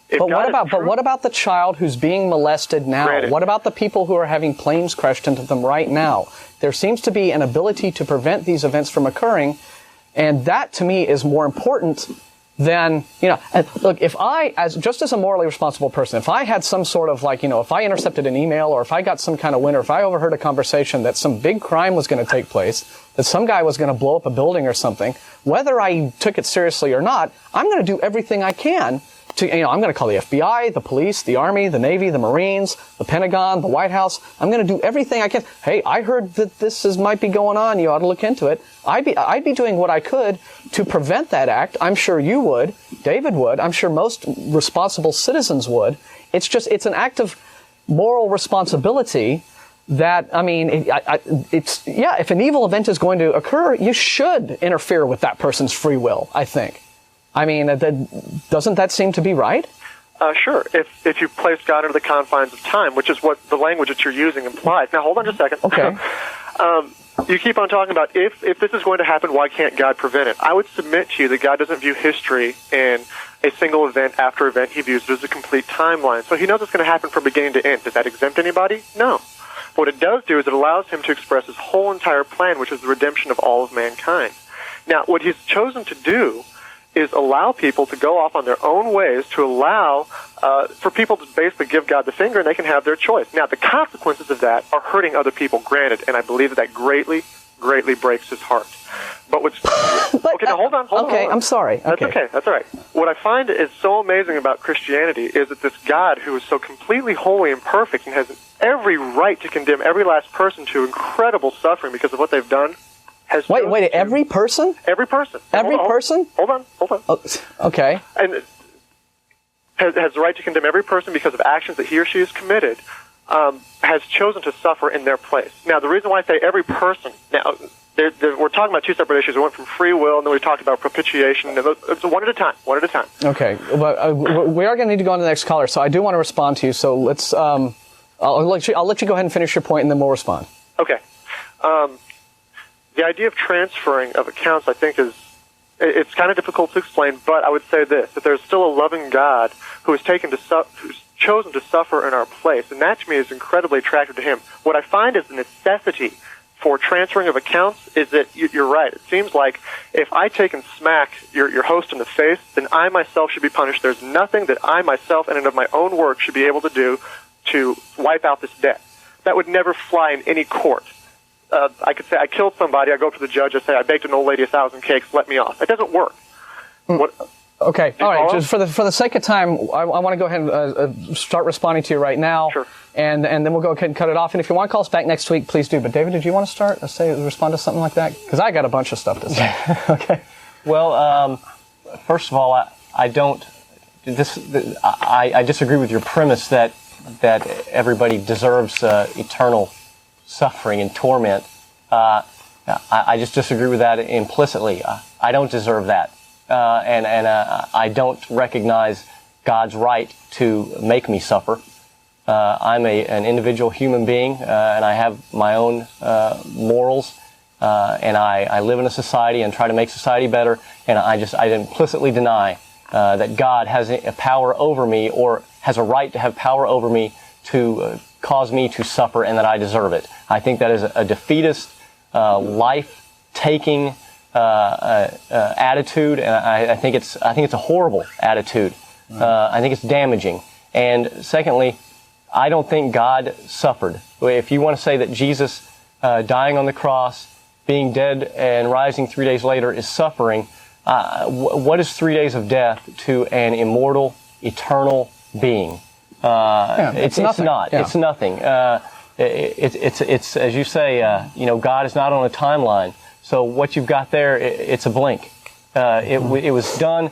But what about the child who's being molested now? Granted. What about the people who are having planes crashed into them right now? There seems to be an ability to prevent these events from occurring, and that to me is more important than, look, if just as a morally responsible person, if I had some sort of if I intercepted an email, or if I got some kind of win, or if I overheard a conversation that some big crime was going to take place, that some guy was going to blow up a building or something, whether I took it seriously or not, I'm going to do everything I can to, I'm going to call the FBI, the police, the Army, the Navy, the Marines, the Pentagon, the White House. I'm going to do everything I can. Hey, I heard that this might be going on. You ought to look into it. I'd be doing what I could to prevent that act. I'm sure you would. David would. I'm sure most responsible citizens would. It's an act of moral responsibility that, if an evil event is going to occur, you should interfere with that person's free will, I think. Doesn't that seem to be right? Sure, if you place God under the confines of time, which is what the language that you're using implies. Now, hold on just a second. Okay. You keep on talking about if this is going to happen, why can't God prevent it? I would submit to you that God doesn't view history in a single event after event. He views it as a complete timeline. So he knows it's going to happen from beginning to end. Does that exempt anybody? No. What it does do is it allows him to express his whole entire plan, which is the redemption of all of mankind. Now, what he's chosen to do is allow people to go off on their own ways, to allow for people to basically give God the finger, and they can have their choice. Now, the consequences of that are hurting other people, granted, and I believe that greatly, greatly breaks his heart. But what's... okay, now hold on. Okay, I'm sorry. That's okay. That's all right. What I find is so amazing about Christianity is that this God who is so completely holy and perfect and has every right to condemn every last person to incredible suffering because of what they've done, has... Wait, every person? Every person. Every person? Hold on. Oh, okay. And has the right to condemn every person because of actions that he or she has committed, has chosen to suffer in their place. Now, the reason why I say every person... Now, we're talking about two separate issues. We went from free will, and then we talked about propitiation. And it's one at a time. Okay. Well, we are going to need to go on to the next caller, so I do want to respond to you. So let's... I'll let you go ahead and finish your point, and then we'll respond. Okay. The idea of transferring of accounts, I think, it's kind of difficult to explain, but I would say this, that there's still a loving God who has who's chosen to suffer in our place, and that to me is incredibly attractive to him. What I find is the necessity for transferring of accounts is that you're right. It seems like if I take and smack your host in the face, then I myself should be punished. There's nothing that I myself, in and of my own work, should be able to do to wipe out this debt. That would never fly in any court. I could say I killed somebody, I go up to the judge, I say I baked an old lady 1,000 cakes, let me off. That doesn't work. Okay, all right. Just for the sake of time, I want to go ahead and start responding to you right now. Sure. And then we'll go ahead and cut it off. And if you want to call us back next week, please do. But David, did you want to respond to something like that? Because I got a bunch of stuff to say. Okay. Well, first of all, I disagree with your premise that everybody deserves eternal suffering and torment. I just disagree with that implicitly. I don't deserve that. And I don't recognize God's right to make me suffer. I'm an individual human being, and I have my own morals, and I live in a society and try to make society better, and I implicitly deny that God has a power over me or has a right to have power over me to cause me to suffer and that I deserve it. I think that is a defeatist, life-taking attitude, and I think it's a horrible attitude. I think it's damaging. And secondly, I don't think God suffered. If you want to say that Jesus dying on the cross, being dead and rising 3 days later is suffering, what is 3 days of death to an immortal, eternal being? It's nothing. It's nothing. It's as you say, God is not on a timeline. So what you've got there, it's a blink. It was done.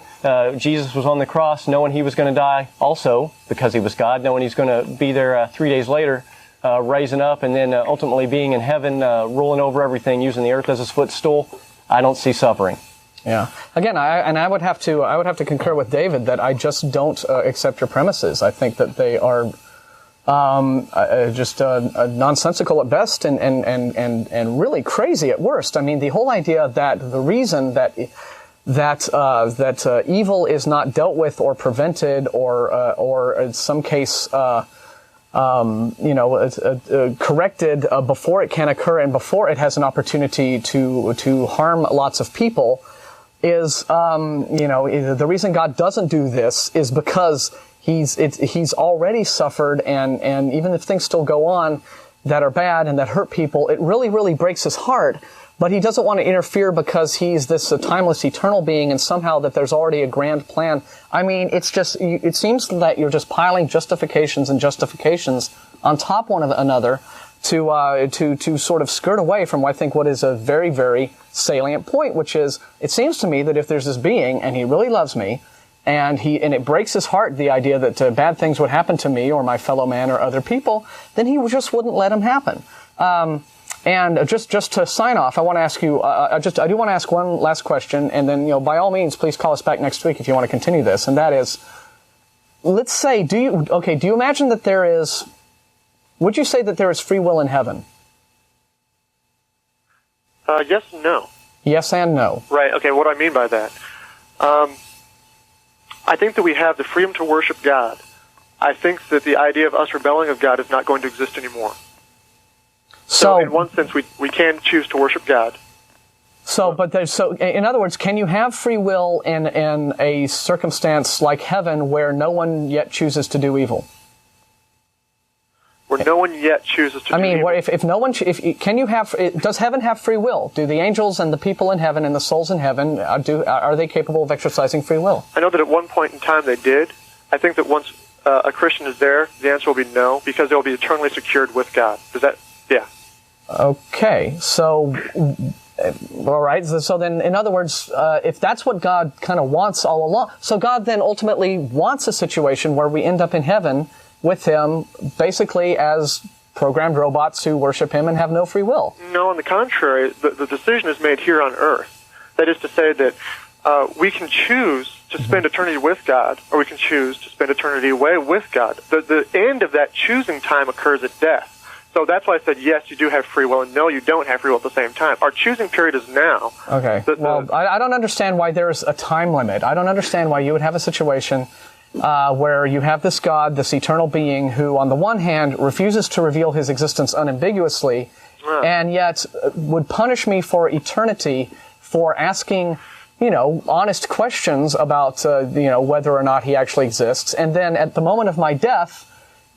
Jesus was on the cross, knowing he was going to die also because he was God, knowing he's going to be there 3 days later, raising up, and then ultimately being in heaven, ruling over everything, using the earth as his footstool. I don't see suffering. Yeah. Again, I would have to concur with David that I just don't accept your premises. I think that they are just nonsensical at best and really crazy at worst. I mean, the whole idea that the reason that evil is not dealt with or prevented or in some case corrected before it can occur and before it has an opportunity to harm lots of people is the reason God doesn't do this is because he's already suffered, and even if things still go on that are bad and that hurt people, it really, really breaks his heart. But he doesn't want to interfere because he's this timeless, eternal being, and somehow that there's already a grand plan. I mean, it seems that you're just piling justifications and justifications on top one of another to sort of skirt away from what is a very, very salient point, which is, it seems to me that if there's this being and he really loves me, and it breaks his heart, the idea that bad things would happen to me or my fellow man or other people, then he just wouldn't let them happen. And just to sign off, I want to ask you, I do want to ask one last question, and then, by all means, please call us back next week if you want to continue this. And that is, let's say, do you imagine that would you say that there is free will in heaven? Yes and no. Yes and no. Right, okay, what do I mean by that? I think that we have the freedom to worship God. I think that the idea of us rebelling of God is not going to exist anymore. So in one sense, we can choose to worship God. So, in other words, can you have free will in a circumstance like heaven where no one yet chooses to do evil? Where no one yet chooses to do evil. Where if no one, does heaven have free will? Do the angels and the people in heaven and the souls in heaven, are they capable of exercising free will? I know that at one point in time they did. I think that once a Christian is there, the answer will be no, because they'll be eternally secured with God. Yeah. Okay, so, all right, so then, in other words, if that's what God kind of wants all along, so God then ultimately wants a situation where we end up in heaven with Him, basically as programmed robots who worship Him and have no free will. No, on the contrary, the decision is made here on earth. That is to say that we can choose to spend eternity with God, or we can choose to spend eternity away with God. The end of that choosing time occurs at death. So that's why I said, yes, you do have free will, and no, you don't have free will at the same time. Our choosing period is now. Okay. I don't understand why there's a time limit. I don't understand why you would have a situation where you have this God, this eternal being, who on the one hand refuses to reveal His existence unambiguously, and yet would punish me for eternity for asking, honest questions about, whether or not He actually exists. And then at the moment of my death,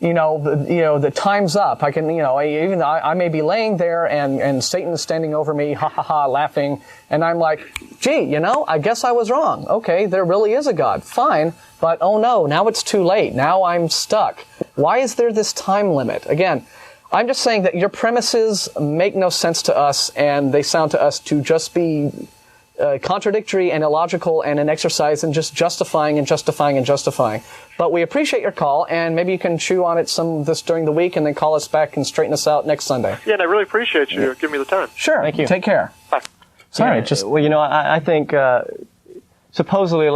the time's up. I can, I may be laying there and Satan is standing over me, ha ha ha, laughing, and I'm like, gee, I guess I was wrong. Okay, there really is a God. Fine, but oh no, now it's too late. Now I'm stuck. Why is there this time limit? Again, I'm just saying that your premises make no sense to us, and they sound to us to just be contradictory and illogical and an exercise in just justifying and justifying and justifying. But we appreciate your call, and maybe you can chew on it some of this during the week and then call us back and straighten us out next Sunday. Yeah, and I really appreciate you giving me the time. Sure. Thank you. Take care. Bye. Sorry, I think supposedly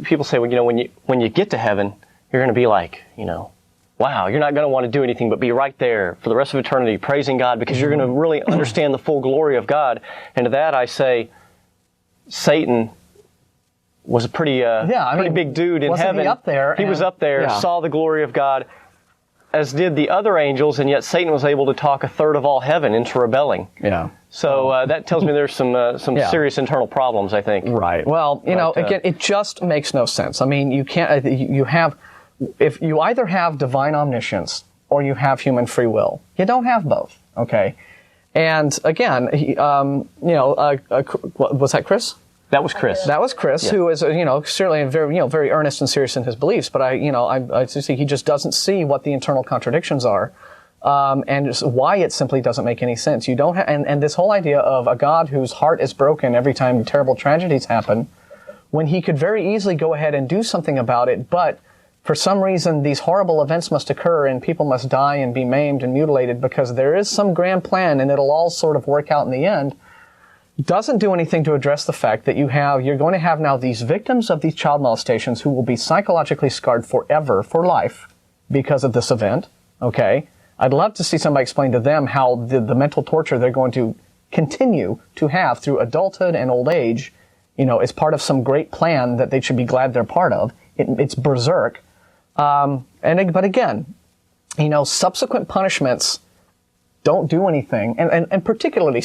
people say, when you get to heaven, you're going to be like, wow, you're not going to want to do anything but be right there for the rest of eternity praising God, because you're going to really understand the full glory of God. And to that I say, Satan was a pretty big dude in heaven. He was up there, saw the glory of God, as did the other angels, and yet Satan was able to talk a third of all heaven into rebelling. Yeah. So that tells me there's some serious internal problems, I think. Right. Well, again, it just makes no sense. I mean, you can't. If you either have divine omniscience or you have human free will, you don't have both. Okay. And again, was that Chris? That was Chris. That was Chris, who is, certainly very earnest and serious in his beliefs. But I see he just doesn't see what the internal contradictions are, and why it simply doesn't make any sense. You don't and this whole idea of a God whose heart is broken every time terrible tragedies happen, when He could very easily go ahead and do something about it, but for some reason, these horrible events must occur and people must die and be maimed and mutilated because there is some grand plan and it'll all sort of work out in the end, doesn't do anything to address the fact that you're going to have now these victims of these child molestations who will be psychologically scarred forever, for life, because of this event, okay? I'd love to see somebody explain to them how the mental torture they're going to continue to have through adulthood and old age, is part of some great plan that they should be glad they're part of. It's berserk. But again, subsequent punishments don't do anything, and particularly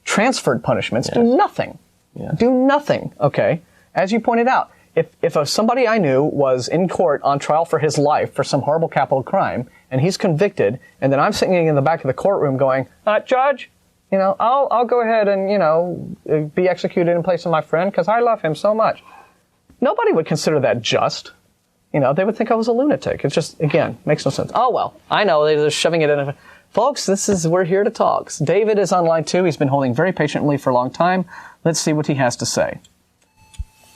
transferred punishments do nothing. Yeah. Do nothing. Okay, as you pointed out, if somebody I knew was in court on trial for his life for some horrible capital crime, and he's convicted, and then I'm sitting in the back of the courtroom going, Judge, I'll go ahead and be executed in place of my friend because I love him so much. Nobody would consider that just. They would think I was a lunatic. It just, again, makes no sense. Oh, well, I know. They're just shoving it in. Folks, we're here to talk. David is on line 2. He's been holding very patiently for a long time. Let's see what he has to say.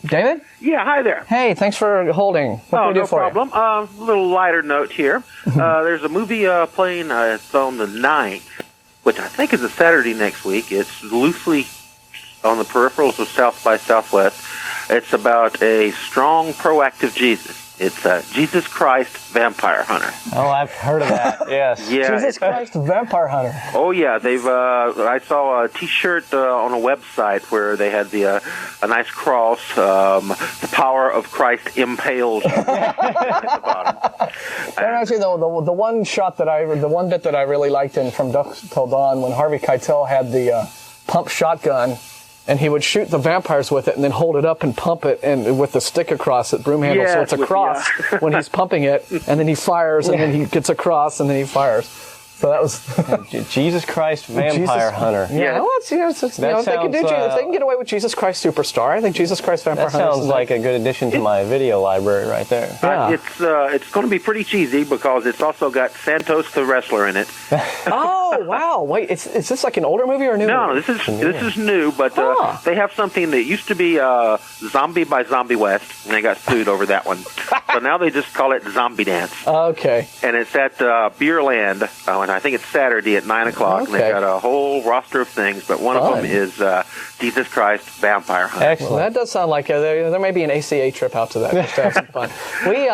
David? Yeah, hi there. Hey, thanks for holding. What can we do for you? No problem. A little lighter note here. There's a movie playing. It's on the 9th, which I think is a Saturday next week. It's loosely on the peripherals of South by Southwest. It's about a strong, proactive Jesus. It's Jesus Christ Vampire Hunter. Oh, I've heard of that. Yes. Yeah. Jesus Christ, Vampire Hunter. Oh yeah, they've. I saw a T-shirt on a website where they had a nice cross, the power of Christ impaled at the bottom. And actually, the one shot the one bit that I really liked in From Dusk Till Dawn, when Harvey Keitel had the pump shotgun, and he would shoot the vampires with it and then hold it up and pump it and with the stick across it, broom handle, so it's a cross when he's pumping it, and then he fires, and then he gets a cross, and then he fires. So that was Jesus Christ Vampire Hunter. Yeah, well, if they can if they can get away with Jesus Christ Superstar, I think Jesus Christ Vampire Hunter. That sounds like a good addition to my video library right there. Yeah. It's going to be pretty cheesy because it's also got Santos the wrestler in it. Oh wow! Wait, is this like an older movie or a new? No, movie? this is new, but they have something that used to be Zombie by Zombie West, and they got sued over that one. So now they just call it Zombie Dance. Okay. And it's at Beerland, and I think it's Saturday at 9 o'clock. Okay. And they've got a whole roster of things, but one of them is Jesus Christ Vampire Hunter. Excellent. Well, that does sound like there may be an ACA trip out to that just to have some fun. We,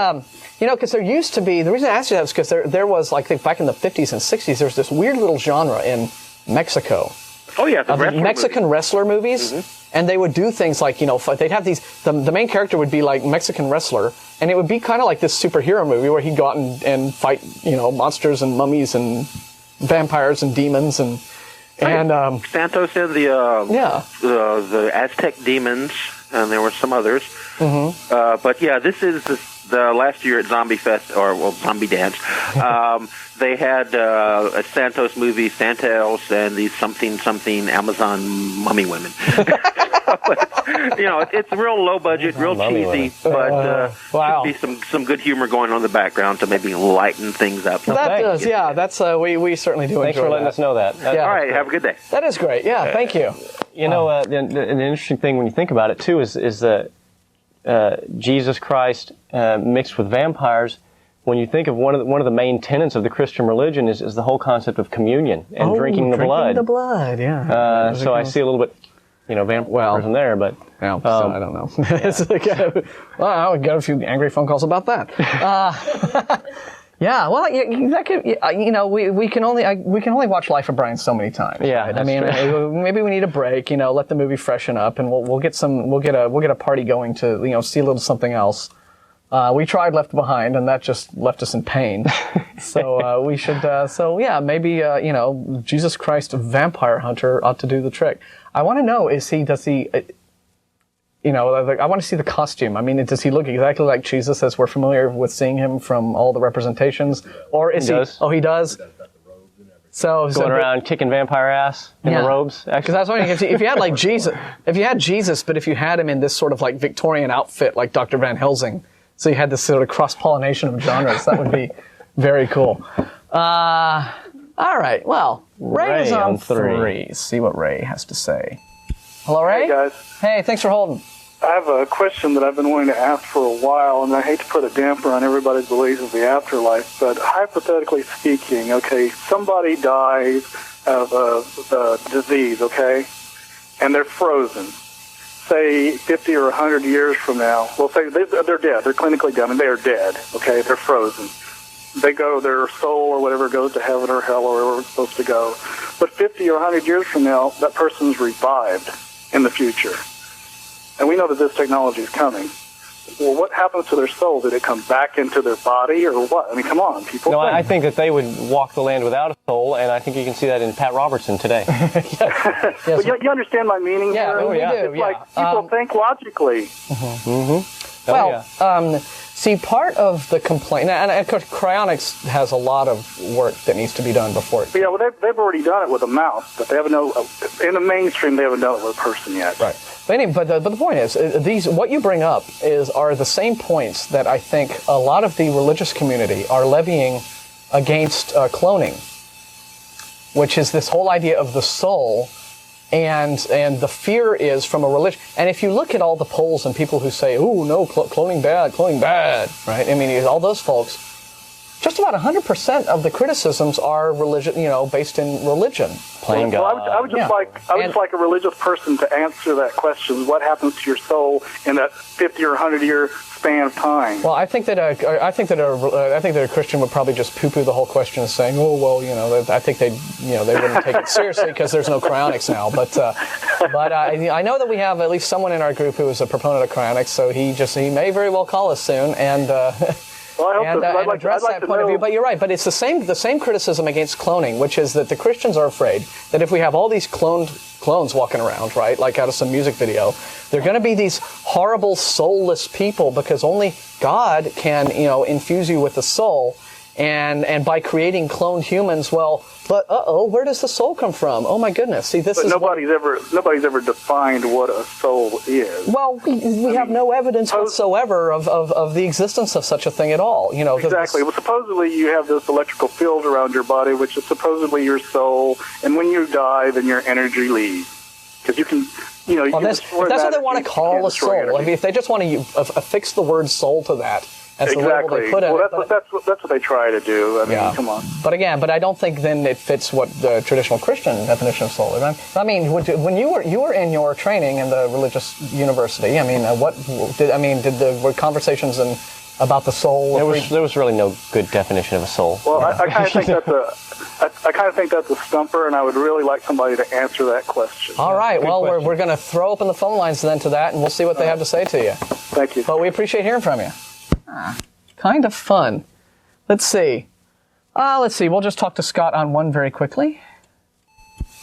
because there used to be, the reason I asked you that was because there was, like, I think back in the 50s and 60s, there was this weird little genre in Mexico. Oh, yeah, the Mexican wrestler movies. Mm-hmm. And they would do things like, they'd have these, the main character would be like Mexican wrestler, and it would be kind of like this superhero movie where he'd go out and fight, monsters and mummies and vampires and demons and Santos and the Aztec demons, and there were some others. Mm-hmm. But yeah, this is the last year at Zombie Fest, Zombie Dance. They had a Santos movie, Santos, and these something Amazon mummy women. But, it's real low budget, real cheesy, but wow. Should be some good humor going on in the background to maybe lighten things up. That does, yeah. That's we certainly do. Thanks enjoy for letting that. us know that. Yeah. All right, have a good day. That is great. Yeah, thank you. An interesting thing when you think about it too is that Jesus Christ mixed with vampires. When you think of one of the main tenets of the Christian religion is the whole concept of communion and drinking the blood. Drinking the blood, yeah. So I see a little bit, vampires in there, but so I don't know. It's like, I got a few angry phone calls about that. Yeah, well, that could, we can only watch Life of Brian so many times. Yeah, right? that's true. Maybe we need a break. Let the movie freshen up, and we'll get a party going to see a little something else. We tried Left Behind, and that just left us in pain. So we should. Maybe Jesus Christ Vampire Hunter ought to do the trick. I want to know: does he? I want to see the costume. I mean, does he look exactly like Jesus as we're familiar with seeing him from all the representations, or is he? Does. Oh, he does. So going around kicking vampire ass in the robes. Because I was wondering if you had like Jesus, but if you had him in this sort of like Victorian outfit, like Dr. Van Helsing. So you had this sort of cross-pollination of genres. That would be very cool. All right. Well, Ray is on 3. See what Ray has to say. Hello, Ray? Hey, guys. Hey, thanks for holding. I have a question that I've been wanting to ask for a while, and I hate to put a damper on everybody's beliefs of the afterlife, but hypothetically speaking, okay, somebody dies of a disease, okay, and they're frozen. Say 50 or 100 years from now, well, say they're dead. They're clinically dead, and they are dead. Okay, they're frozen. Their soul or whatever goes to heaven or hell or wherever it's supposed to go. But 50 or 100 years from now, that person's revived in the future, and we know that this technology is coming. Well, what happens to their soul? Did it come back into their body, or what? I mean, come on, people. No, I think that they would walk the land without a soul, and I think you can see that in Pat Robertson today. Yes. But you understand my meaning Yeah, here? we do. It's like people think logically. See, part of the complaint, and of course, Cryonics has a lot of work that needs to be done before it. Yeah, well, they've already done it with a mouse, but they haven't in the mainstream, they haven't done it with a person yet. Right. But the point is, what you bring up are the same points that I think a lot of the religious community are levying against cloning, which is this whole idea of the soul, and the fear is from a religion. And if you look at all the polls and people who say, "Oh no, cloning bad," right? I mean, all those folks just about 100% of the criticisms are religion, based in religion. Plain God. Well, I would just like a religious person to answer that question: what happens to your soul in that 50 or 100-year span of time? Well, I think that a Christian would probably just poo-poo the whole question, and saying, "Oh, well, I think they wouldn't take it seriously because there's no cryonics now." But I know that we have at least someone in our group who is a proponent of cryonics, so he may very well call us soon and. Well, I hope and address that point of view. But you're right. But it's the same criticism against cloning, which is that the Christians are afraid that if we have all these clones walking around, right, like out of some music video, they're going to be these horrible soulless people because only God can, infuse you with the soul. And by creating cloned humans, well, but where does the soul come from? Oh my goodness! See, this is nobody's ever defined what a soul is. Well, we have no evidence whatsoever of the existence of such a thing at all. Exactly. Well, supposedly you have this electrical field around your body, which is supposedly your soul, and when you die, then your energy leaves because you can. Well, if that's what they want to call a soul, if they just want to affix the word soul to that. That's the label they put in it. That's what they try to do. I mean, come on. But I don't think then it fits what the traditional Christian definition of soul is. I mean, when you were in your training in the religious university, I mean, were conversations about the soul? There was really no good definition of a soul. Well, I kind of think that's a stumper, and I would really like somebody to answer that question. All right. Well, we're going to throw open the phone lines then to that, and we'll see what they have to say to you. Thank you. But we appreciate hearing from you. Kind of fun. Let's see. We'll just talk to Scott on one very quickly.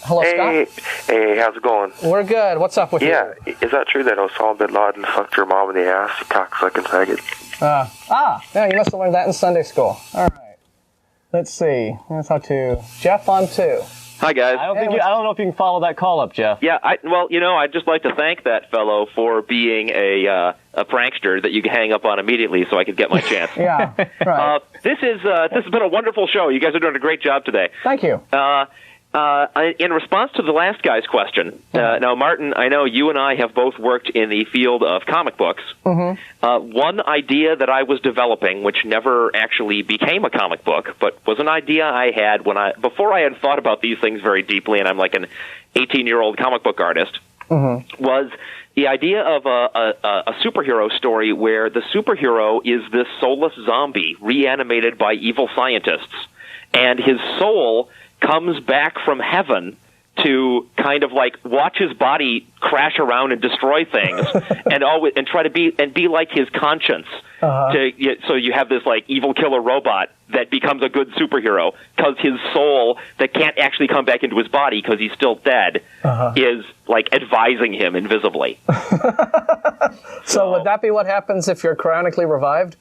Hello, Scott. Hey, how's it going? We're good. What's up with you? Yeah, is that true that Osama bin Laden fucked your mom in the ass, you cocksucking faggot? Yeah, you must have learned that in Sunday school. All right. Let's see. Let's talk to Jeff on 2. Hi, guys. I don't know if you can follow that call up, Jeff. Yeah, I'd just like to thank that fellow for being a prankster that you can hang up on immediately so I could get my chance. Yeah, right. This has been a wonderful show. You guys are doing a great job today. Thank you. In response to the last guy's question, now, Martin, I know you and I have both worked in the field of comic books. Mm-hmm. One idea that I was developing, which never actually became a comic book, but was an idea I had before I had thought about these things very deeply, and I'm like an 18-year-old comic book artist, was the idea of a superhero story where the superhero is this soulless zombie reanimated by evil scientists, and his soul comes back from heaven to kind of like watch his body crash around and destroy things, and try to be like his conscience. So you have this like evil killer robot that becomes a good superhero because his soul that can't actually come back into his body because he's still dead is like advising him invisibly. So would that be what happens if you're cryonically revived?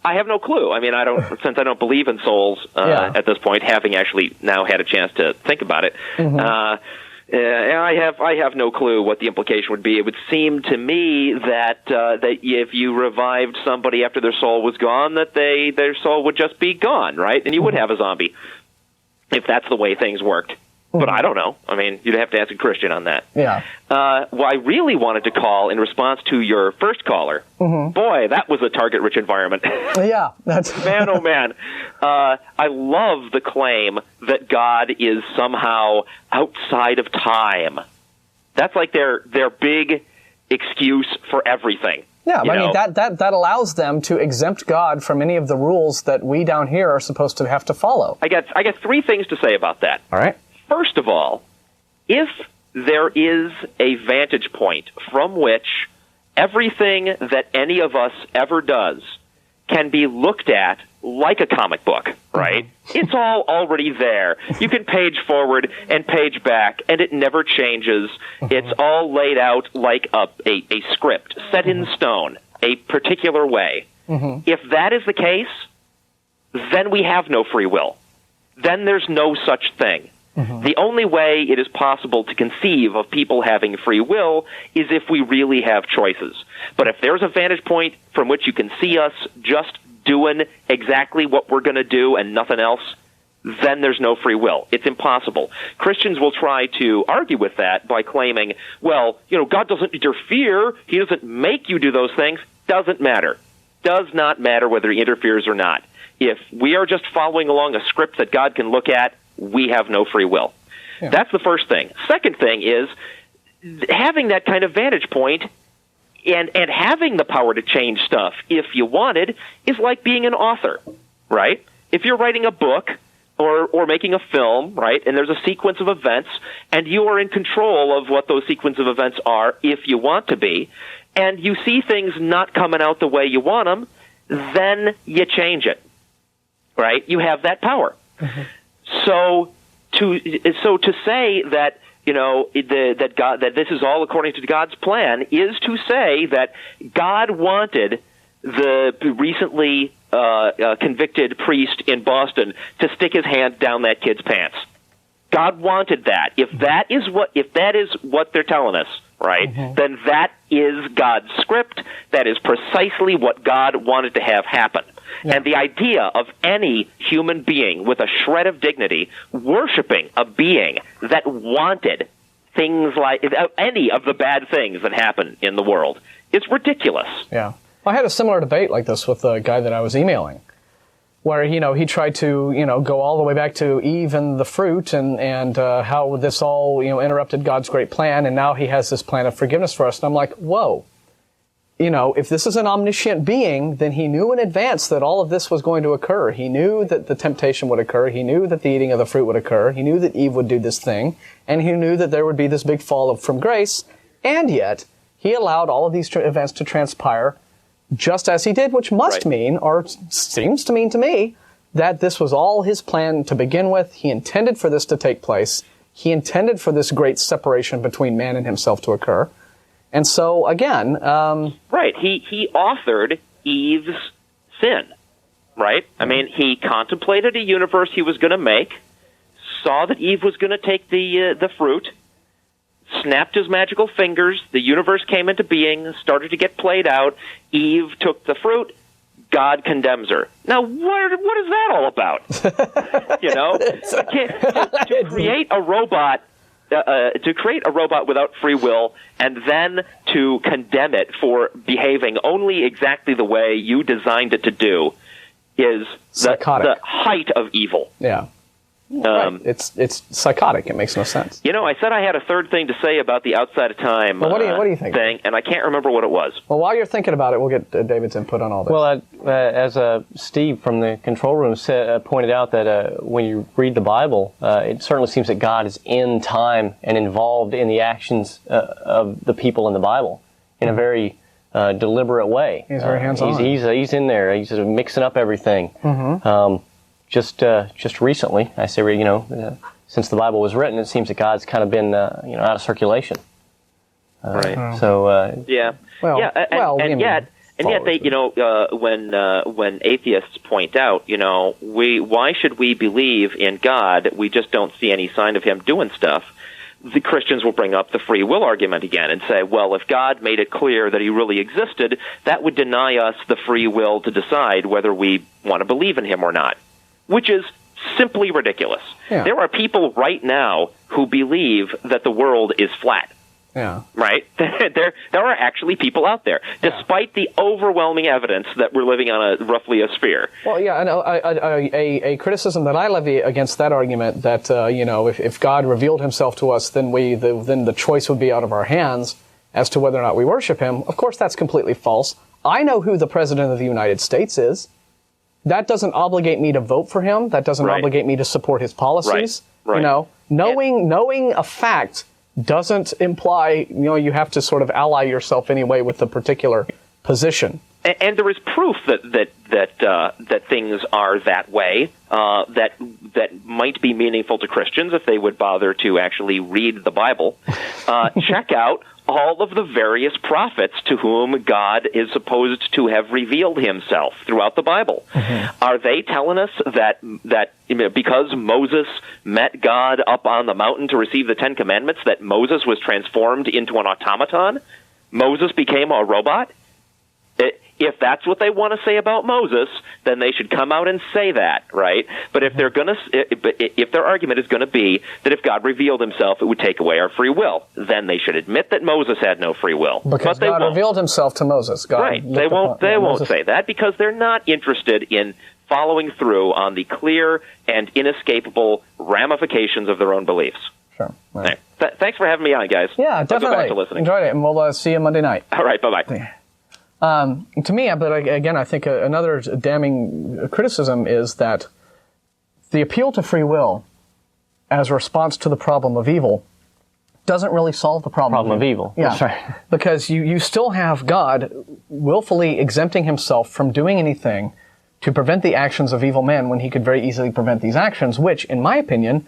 I have no clue. I mean, since I don't believe in souls at this point, having actually now had a chance to think about it. I have no clue what the implication would be. It would seem to me that if you revived somebody after their soul was gone, that their soul would just be gone, right? And you would have a zombie if that's the way things worked. But I don't know. I mean, you'd have to ask a Christian on that. Yeah. Well, I really wanted to call in response to your first caller. Boy, that was a target-rich environment. Yeah. Man, oh man. I love the claim that God is somehow outside of time. That's like their big excuse for everything. Yeah, but I mean, that allows them to exempt God from any of the rules that we down here are supposed to have to follow. I got 3 things to say about that. All right. First of all, if there is a vantage point from which everything that any of us ever does can be looked at like a comic book, right? It's all already there. You can page forward and page back, and it never changes. It's all laid out like a script, set in stone, a particular way. If that is the case, then we have no free will. Then there's no such thing. The only way it is possible to conceive of people having free will is if we really have choices. But if there's a vantage point from which you can see us just doing exactly what we're going to do and nothing else, then there's no free will. It's impossible. Christians will try to argue with that by claiming, well, God doesn't interfere. He doesn't make you do those things. Doesn't matter. does not matter whether he interferes or not. If we are just following along a script that God can look at, we have no free will. Yeah. That's the first thing. Second thing is having that kind of vantage point and having the power to change stuff if you wanted is like being an author, right? If you're writing a book or making a film, right, and there's a sequence of events, and you are in control of what those sequence of events are if you want to be, and you see things not coming out the way you want them, then you change it, right? You have that power. Mm-hmm. So to say that that this is all according to God's plan is to say that God wanted the recently convicted priest in Boston to stick his hand down that kid's pants. God wanted that. If that is what they're telling us, right, then that is God's script. That is precisely what God wanted to have happen. Yeah. And the idea of any human being with a shred of dignity worshiping a being that wanted things like any of the bad things that happen in the world is ridiculous. Yeah. I had a similar debate like this with a guy that I was emailing, where, he tried to, go all the way back to Eve and the fruit and how this all, interrupted God's great plan, and now he has this plan of forgiveness for us. And I'm like, whoa. If this is an omniscient being, then he knew in advance that all of this was going to occur. He knew that the temptation would occur. He knew that the eating of the fruit would occur. He knew that Eve would do this thing. And he knew that there would be this big fall from grace. And yet, he allowed all of these events to transpire just as he did, which must mean, or seems to mean to me, that this was all his plan to begin with. He intended for this to take place. He intended for this great separation between man and himself to occur. And so, again... right. He authored Eve's sin, right? I mean, he contemplated a universe he was going to make, saw that Eve was going to take the fruit, snapped his magical fingers, the universe came into being, started to get played out, Eve took the fruit, God condemns her. Now, what is that all about? To create a robot... to create a robot without free will and then to condemn it for behaving only exactly the way you designed it to do is the height of evil. Yeah. Right. It's psychotic. It makes no sense. I said I had a third thing to say about the outside of time what do you think? Thing, and I can't remember what it was. Well, while you're thinking about it, we'll get David's input on all this. Well, as Steve from the control room pointed out, that when you read the Bible, it certainly seems that God is in time and involved in the actions of the people in the Bible in a very deliberate way. He's very hands-on. He's in there. He's mixing up everything. Mm-hmm. Just recently, I say, since the Bible was written, it seems that God's kind of been, out of circulation. Right. So. Yeah. And yet they, when atheists point out, why should we believe in God? We just don't see any sign of Him doing stuff. The Christians will bring up the free will argument again and say, well, if God made it clear that He really existed, that would deny us the free will to decide whether we want to believe in Him or not. Which is simply ridiculous. Yeah. There are people right now who believe that the world is flat. Yeah. Right? There are actually people out there, despite the overwhelming evidence that we're living on roughly a sphere. Well, yeah, and a criticism that I levy against that argument that if God revealed Himself to us, then the choice would be out of our hands as to whether or not we worship Him. Of course, that's completely false. I know who the President of the United States is. That doesn't obligate me to vote for him. That doesn't obligate me to support his policies. Right. Knowing a fact doesn't imply, you have to sort of ally yourself anyway with the particular position. And there is proof that things are that way, that might be meaningful to Christians if they would bother to actually read the Bible. Check out all of the various prophets to whom God is supposed to have revealed Himself throughout the Bible. Mm-hmm. Are they telling us that because Moses met God up on the mountain to receive the Ten Commandments, that Moses was transformed into an automaton? Moses became a robot? If that's what they want to say about Moses, then they should come out and say that, right? But if if their argument is going to be that if God revealed himself, it would take away our free will, then they should admit that Moses had no free will. Because God revealed himself to Moses. God right. They won't say that because they're not interested in following through on the clear and inescapable ramifications of their own beliefs. Sure. Right. Thanks for having me on, guys. Yeah, definitely. I'll go back to listening. Enjoyed it, and we'll see you Monday night. All right, bye-bye. To me, but again, I think another damning criticism is that the appeal to free will as a response to the problem of evil doesn't really solve the problem of evil. Yeah, that's right. Because you still have God willfully exempting himself from doing anything to prevent the actions of evil men when he could very easily prevent these actions, which, in my opinion,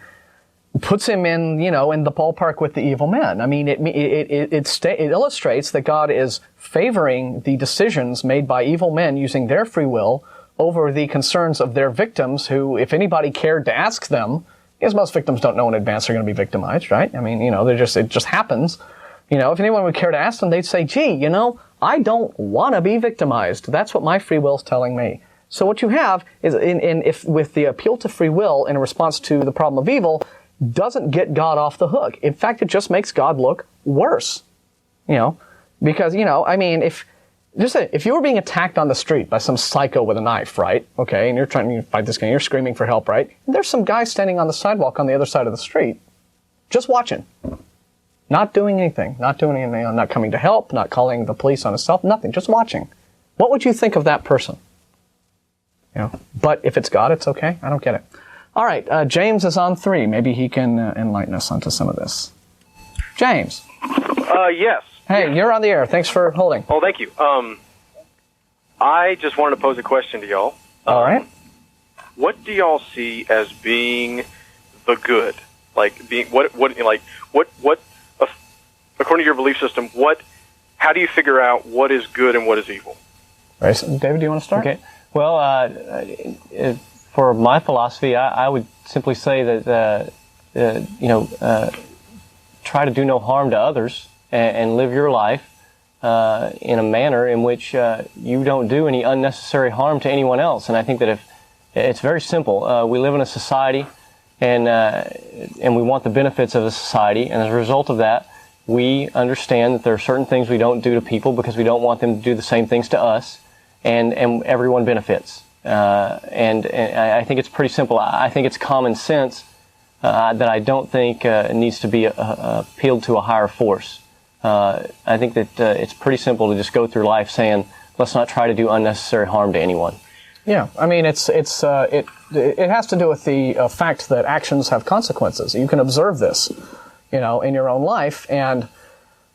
puts him in the ballpark with the evil men. I mean, it illustrates that God is favoring the decisions made by evil men using their free will over the concerns of their victims who, if anybody cared to ask them, because most victims don't know in advance they're going to be victimized, right? I mean, it just happens. If anyone would care to ask them, they'd say, gee, I don't want to be victimized. That's what my free will's telling me. So what you have is, if with the appeal to free will in response to the problem of evil, doesn't get God off the hook. In fact, it just makes God look worse. Because, I mean, if you were being attacked on the street by some psycho with a knife, right? Okay, and you're trying to fight this guy, you're screaming for help, right? And there's some guy standing on the sidewalk on the other side of the street, just watching. Not doing anything, not coming to help, not calling the police on himself, nothing, just watching. What would you think of that person? But if it's God, it's okay. I don't get it. All right, James is on 3. Maybe he can enlighten us onto some of this. James. Yes. Hey, you're on the air. Thanks for holding. Oh, thank you. I just wanted to pose a question to y'all. All right. What do y'all see as being the good? Like being what according to your belief system, how do you figure out what is good and what is evil? Right. So, David, do you want to start? Okay. Well, for my philosophy, I would simply say that, try to do no harm to others and live your life in a manner in which you don't do any unnecessary harm to anyone else. And I think that if it's very simple, we live in a society and we want the benefits of the society. And as a result of that, we understand that there are certain things we don't do to people because we don't want them to do the same things to us. And everyone benefits. And I think it's pretty simple. I think it's common sense that I don't think needs to be appealed to a higher force. I think that it's pretty simple to just go through life saying, let's not try to do unnecessary harm to anyone. Yeah, I mean, it has to do with the fact that actions have consequences. You can observe this, in your own life, and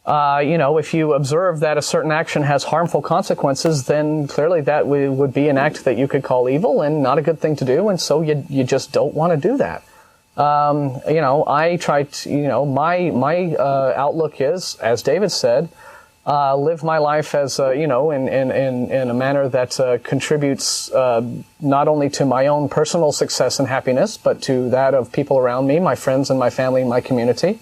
if you observe that a certain action has harmful consequences, then clearly that would be an act that you could call evil and not a good thing to do, and so you just don't want to do that. I try to, my outlook is, as David said, live my life as, in a manner that contributes not only to my own personal success and happiness, but to that of people around me, my friends and my family and my community.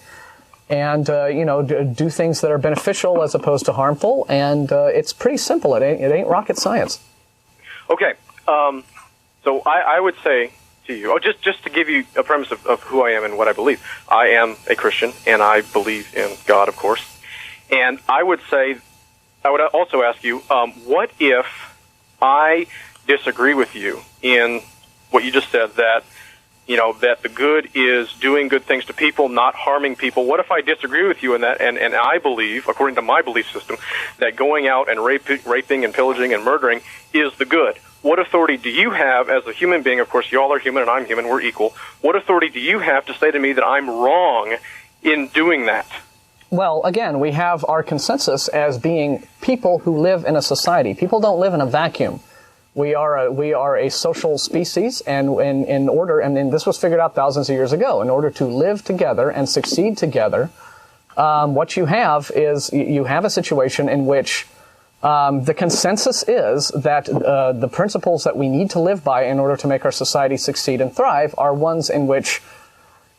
And, do things that are beneficial as opposed to harmful. And it's pretty simple. It ain't rocket science. Okay. So I would say to you, just to give you a premise of who I am and what I believe. I am a Christian, and I believe in God, of course. And I would also ask you, what if I disagree with you in what you just said, that the good is doing good things to people, not harming people? What if I disagree with you in that, and I believe, according to my belief system, that going out and raping and pillaging and murdering is the good? What authority do you have as a human being? Of course, you all are human and I'm human, we're equal. What authority do you have to say to me that I'm wrong in doing that? Well, again, we have our consensus as being people who live in a society. People don't live in a vacuum. We are a social species, and this was figured out thousands of years ago. In order to live together and succeed together, what you have is you have a situation in which the consensus is that the principles that we need to live by in order to make our society succeed and thrive are ones in which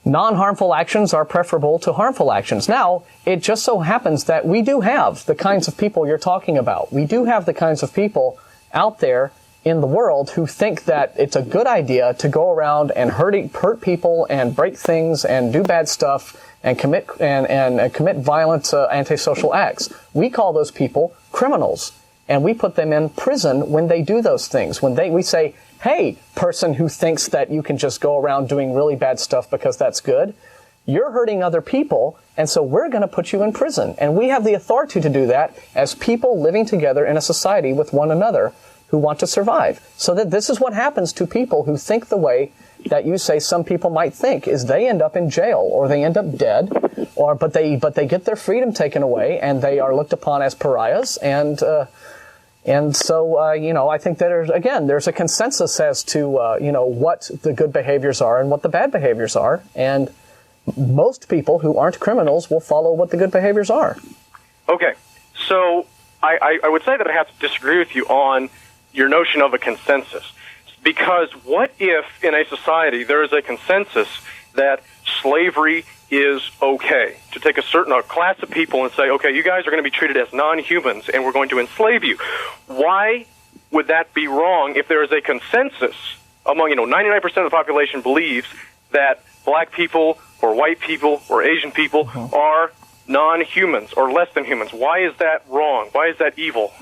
non-harmful actions are preferable to harmful actions. Now, it just so happens that we do have the kinds of people you're talking about. We do have the kinds of people out there in the world who think that it's a good idea to go around and hurt people and break things and do bad stuff and commit violent antisocial acts. We call those people criminals, and we put them in prison when they do those things. We say, hey, person who thinks that you can just go around doing really bad stuff because that's good, you're hurting other people, and so we're going to put you in prison. And we have the authority to do that as people living together in a society with one another who want to survive. So that this is what happens to people who think the way that you say some people might think, is they end up in jail or they end up dead, but they get their freedom taken away and they are looked upon as pariahs. And so I think that there's a consensus as to what the good behaviors are and what the bad behaviors are, and most people who aren't criminals will follow what the good behaviors are. Okay, so I would say that I have to disagree with you on your notion of a consensus. Because what if in a society there is a consensus that slavery is okay? To take a class of people and say, okay, you guys are going to be treated as non-humans and we're going to enslave you. Why would that be wrong if there is a consensus among, 99% of the population believes that black people or white people or Asian people are non-humans or less than humans? Why is that wrong? Why is that evil?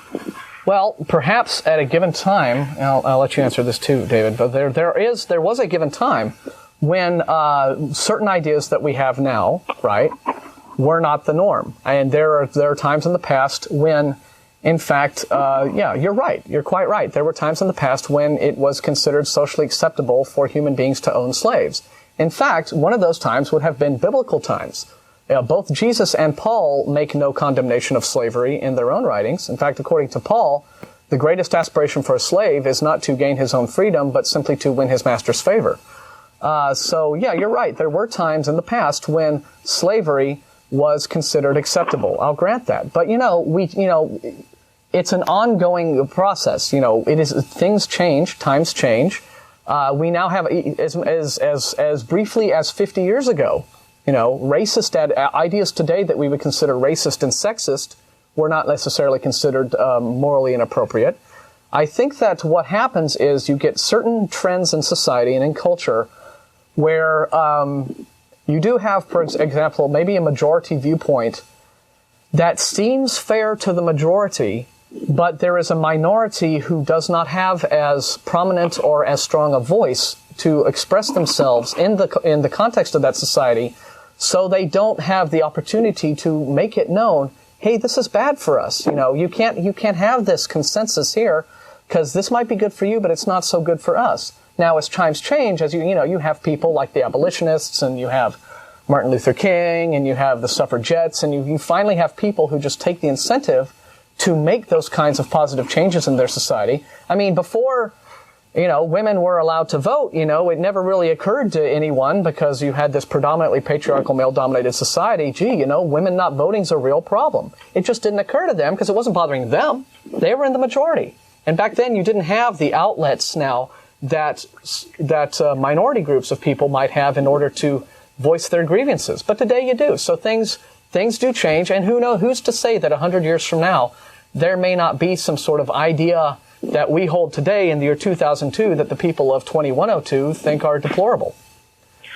Well, perhaps at a given time, and I'll let you answer this too, David, but there was a given time when certain ideas that we have now, right, were not the norm. And there are times in the past when, in fact, you're right. You're quite right. There were times in the past when it was considered socially acceptable for human beings to own slaves. In fact, one of those times would have been biblical times. Both Jesus and Paul make no condemnation of slavery in their own writings. In fact, according to Paul, the greatest aspiration for a slave is not to gain his own freedom, but simply to win his master's favor. You're right. There were times in the past when slavery was considered acceptable. I'll grant that. But, it's an ongoing process. Things change, times change. We now have, as briefly as 50 years ago, racist ideas today that we would consider racist and sexist were not necessarily considered morally inappropriate. I think that what happens is you get certain trends in society and in culture where you do have, for example, maybe a majority viewpoint that seems fair to the majority, but there is a minority who does not have as prominent or as strong a voice to express themselves in the context of that society. So they don't have the opportunity to make it known, hey, this is bad for us. You can't have this consensus here because this might be good for you, but it's not so good for us. Now, as times change, as you have people like the abolitionists, and you have Martin Luther King, and you have the suffragettes, and you finally have people who just take the incentive to make those kinds of positive changes in their society. I mean, before women were allowed to vote, it never really occurred to anyone, because you had this predominantly patriarchal, male-dominated society. Women not voting is a real problem. It just didn't occur to them because it wasn't bothering them. They were in the majority. And back then, you didn't have the outlets now that minority groups of people might have in order to voice their grievances. But today you do. So things do change, and who's to say that 100 years from now, there may not be some sort of idea that we hold today in the year 2002 that the people of 2102 think are deplorable.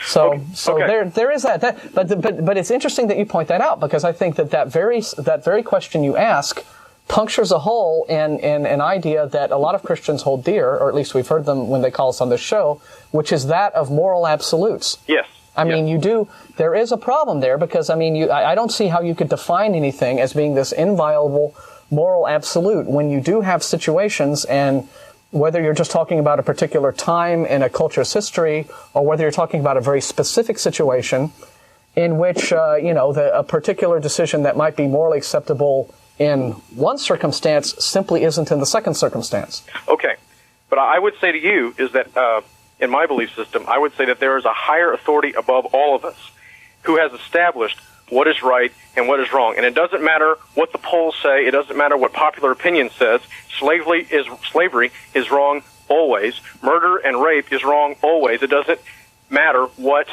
So there is that. But it's interesting that you point that out, because I think that very question you ask punctures a hole in an idea that a lot of Christians hold dear, or at least we've heard them when they call us on this show, which is that of moral absolutes. Yes. I mean, there is a problem there, because, I don't see how you could define anything as being this inviolable moral absolute when you do have situations, and whether you're just talking about a particular time in a culture's history, or whether you're talking about a very specific situation in which, a particular decision that might be morally acceptable in one circumstance simply isn't in the second circumstance. Okay. But I would say to you is that, in my belief system, I would say that there is a higher authority above all of us who has established what is right and what is wrong. And it doesn't matter what the polls say. It doesn't matter what popular opinion says. Slavery is wrong always. Murder and rape is wrong always. It doesn't matter what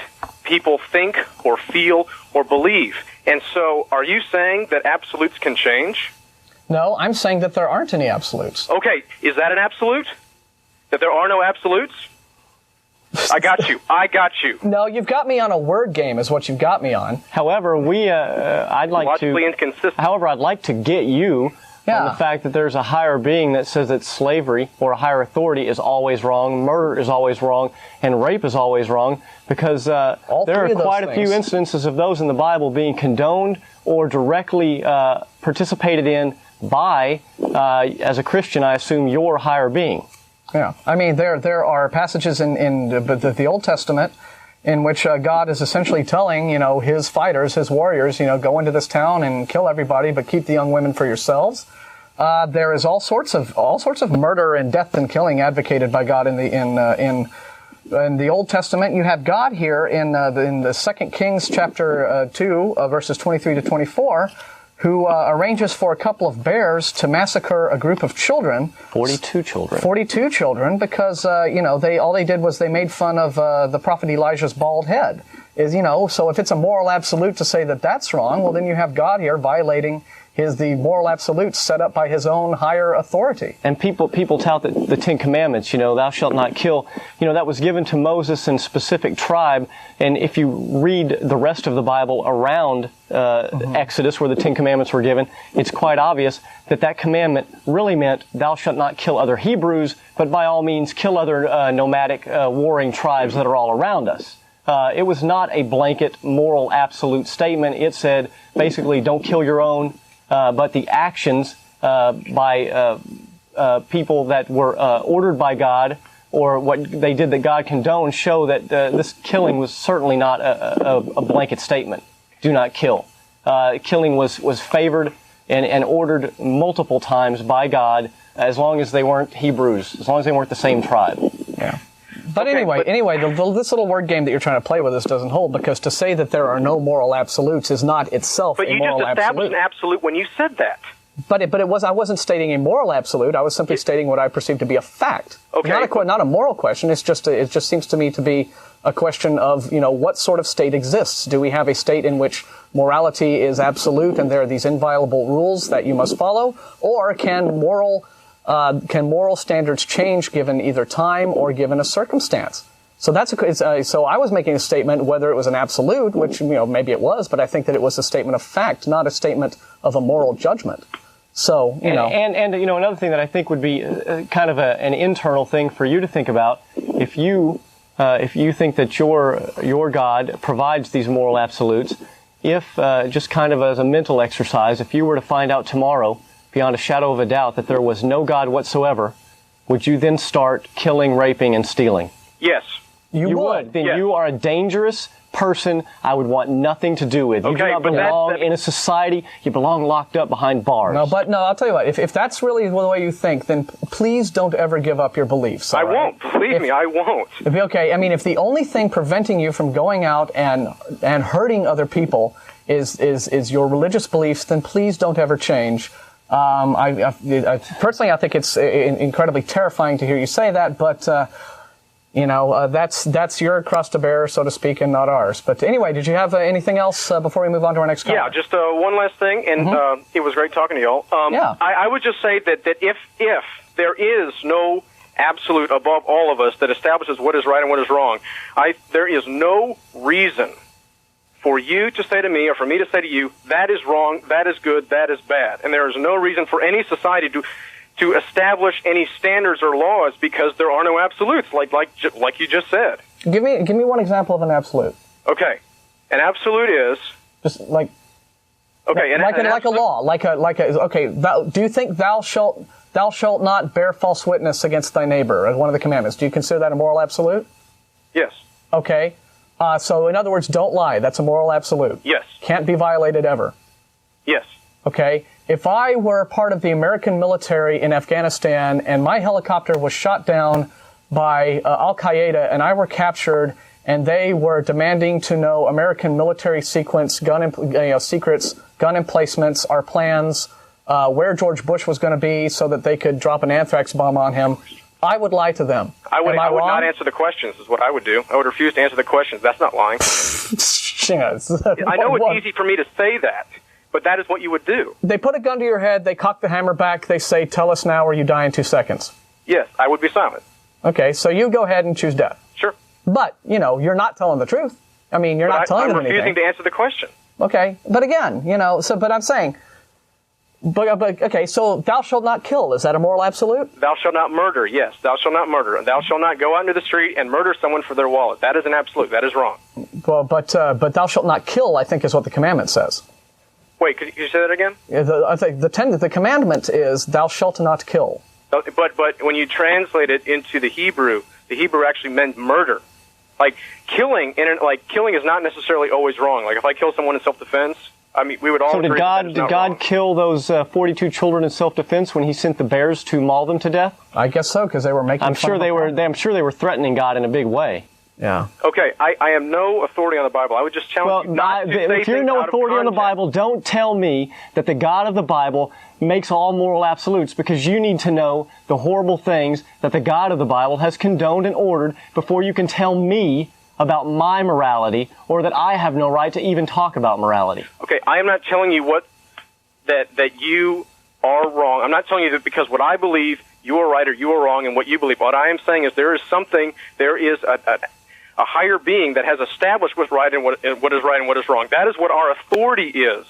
people think or feel or believe. And so, are you saying that absolutes can change? No, I'm saying that there aren't any absolutes. Okay, is that an absolute? That there are no absolutes? I got you. I got you. No, you've got me on a word game is what you've got me on. However, I'd like to get you on the fact that there's a higher being that says that slavery or a higher authority is always wrong, murder is always wrong, and rape is always wrong, because there are quite a few instances of those in the Bible being condoned or directly participated in by, as a Christian, I assume, your higher being. Yeah, I mean, there are passages in the Old Testament in which God is essentially telling, his fighters, his warriors, go into this town and kill everybody, but keep the young women for yourselves. There is all sorts of murder and death and killing advocated by God in the Old Testament. You have God here in the 2 Kings chapter 2, verses 23 to 24, who arranges for a couple of bears to massacre a group of children. 42 children. 42 children, because, all they did was they made fun of the prophet Elijah's bald head. So if it's a moral absolute to say that that's wrong, well, then you have God here violating the moral absolutes set up by his own higher authority. And people tout the Ten Commandments, thou shalt not kill. That was given to Moses in specific tribe. And if you read the rest of the Bible around Exodus, where the Ten Commandments were given, it's quite obvious that commandment really meant thou shalt not kill other Hebrews, but by all means kill other nomadic warring tribes that are all around us. It was not a blanket moral absolute statement. It said basically don't kill your own, but the actions by people that were ordered by God, or what they did that God condoned, show that this killing was certainly not a blanket statement. Do not kill. Killing was favored and ordered multiple times by God, as long as they weren't Hebrews, as long as they weren't the same tribe. Yeah. But anyway, this little word game that you're trying to play with us doesn't hold, because to say that there are no moral absolutes is not itself a moral absolute. But you just established an absolute when you said that. But I wasn't stating a moral absolute. I was simply stating what I perceive to be a fact. Okay. Not a moral question. It just seems to me to be a question of, what sort of state exists. Do we have a state in which morality is absolute and there are these inviolable rules that you must follow, or can moral standards change given either time or given a circumstance? So so I was making a statement whether it was an absolute, which maybe it was, but I think that it was a statement of fact, not a statement of a moral judgment. So and another thing that I think would be kind of an internal thing for you to think about, if you think that your God provides these moral absolutes, if just kind of as a mental exercise, if you were to find out tomorrow, beyond a shadow of a doubt, that there was no God whatsoever, would you then start killing, raping, and stealing? Yes. You would. Then you are a dangerous person I would want nothing to do with. You do not belong in a society. You belong locked up behind bars. No, I'll tell you what. If that's really the way you think, then please don't ever give up your beliefs. I won't. Believe me, I won't. Okay. I mean, if the only thing preventing you from going out and hurting other people is your religious beliefs, then please don't ever change. I personally, I think it's incredibly terrifying to hear you say that, but that's your cross to bear, so to speak, and not ours. But anyway, did you have anything else before we move on to our next caller? Yeah, just one last thing, and it was great talking to y'all. I would just say that if there is no absolute above all of us that establishes what is right and what is wrong, there is no reason for you to say to me, or for me to say to you, that is wrong, that is good, that is bad. And there is no reason for any society to establish any standards or laws, because there are no absolutes, like you just said. Give me one example of an absolute. Okay, an absolute is just like okay, like a law, okay. Do you think thou shalt not bear false witness against thy neighbor as one of the commandments? Do you consider that a moral absolute? Yes. Okay. So in other words, don't lie. That's a moral absolute. Yes. Can't be violated ever. Yes. Okay. If I were part of the American military in Afghanistan and my helicopter was shot down by Al-Qaeda and I were captured and they were demanding to know American military secrets, gun emplacements, our plans, where George Bush was going to be so that they could drop an anthrax bomb on him, I would lie to them. I would wrong? not answer the questions is what I would do. I would refuse to answer the questions. That's not lying. I know it's easy for me to say that, but that is what you would do. They put a gun to your head, they cock the hammer back, they say, tell us now or you die in 2 seconds. Yes, I would be silent. Okay, so you go ahead and choose death. Sure. But, you're not telling the truth. I mean, you're not telling them anything. I'm refusing to answer the question. Okay, but again, but I'm saying, okay, so thou shalt not kill. Is that a moral absolute? Thou shalt not murder. Yes, thou shalt not murder. Thou shalt not go out into the street and murder someone for their wallet. That is an absolute. That is wrong. Well, but thou shalt not kill, I think, is what the commandment says. Wait, could you say that again? I think the commandment is thou shalt not kill. But when you translate it into the Hebrew actually meant murder. Like killing is not necessarily always wrong. Like if I kill someone in self-defense, I mean, we would all. So did God kill those 42 children in self-defense when He sent the bears to maul them to death? I guess so, because they were making. I'm sure they were threatening God in a big way. Yeah. Okay, I am no authority on the Bible. I would just challenge you not to say if you're no authority on the Bible, don't tell me that the God of the Bible makes all moral absolutes, because you need to know the horrible things that the God of the Bible has condoned and ordered before you can tell me about my morality, or that I have no right to even talk about morality. Okay, I am not telling you that you are wrong. I'm not telling you that because what I believe you are right or you are wrong and what you believe. What I am saying is there is a higher being that has established what's right and what is right and what is wrong. That is what our authority is.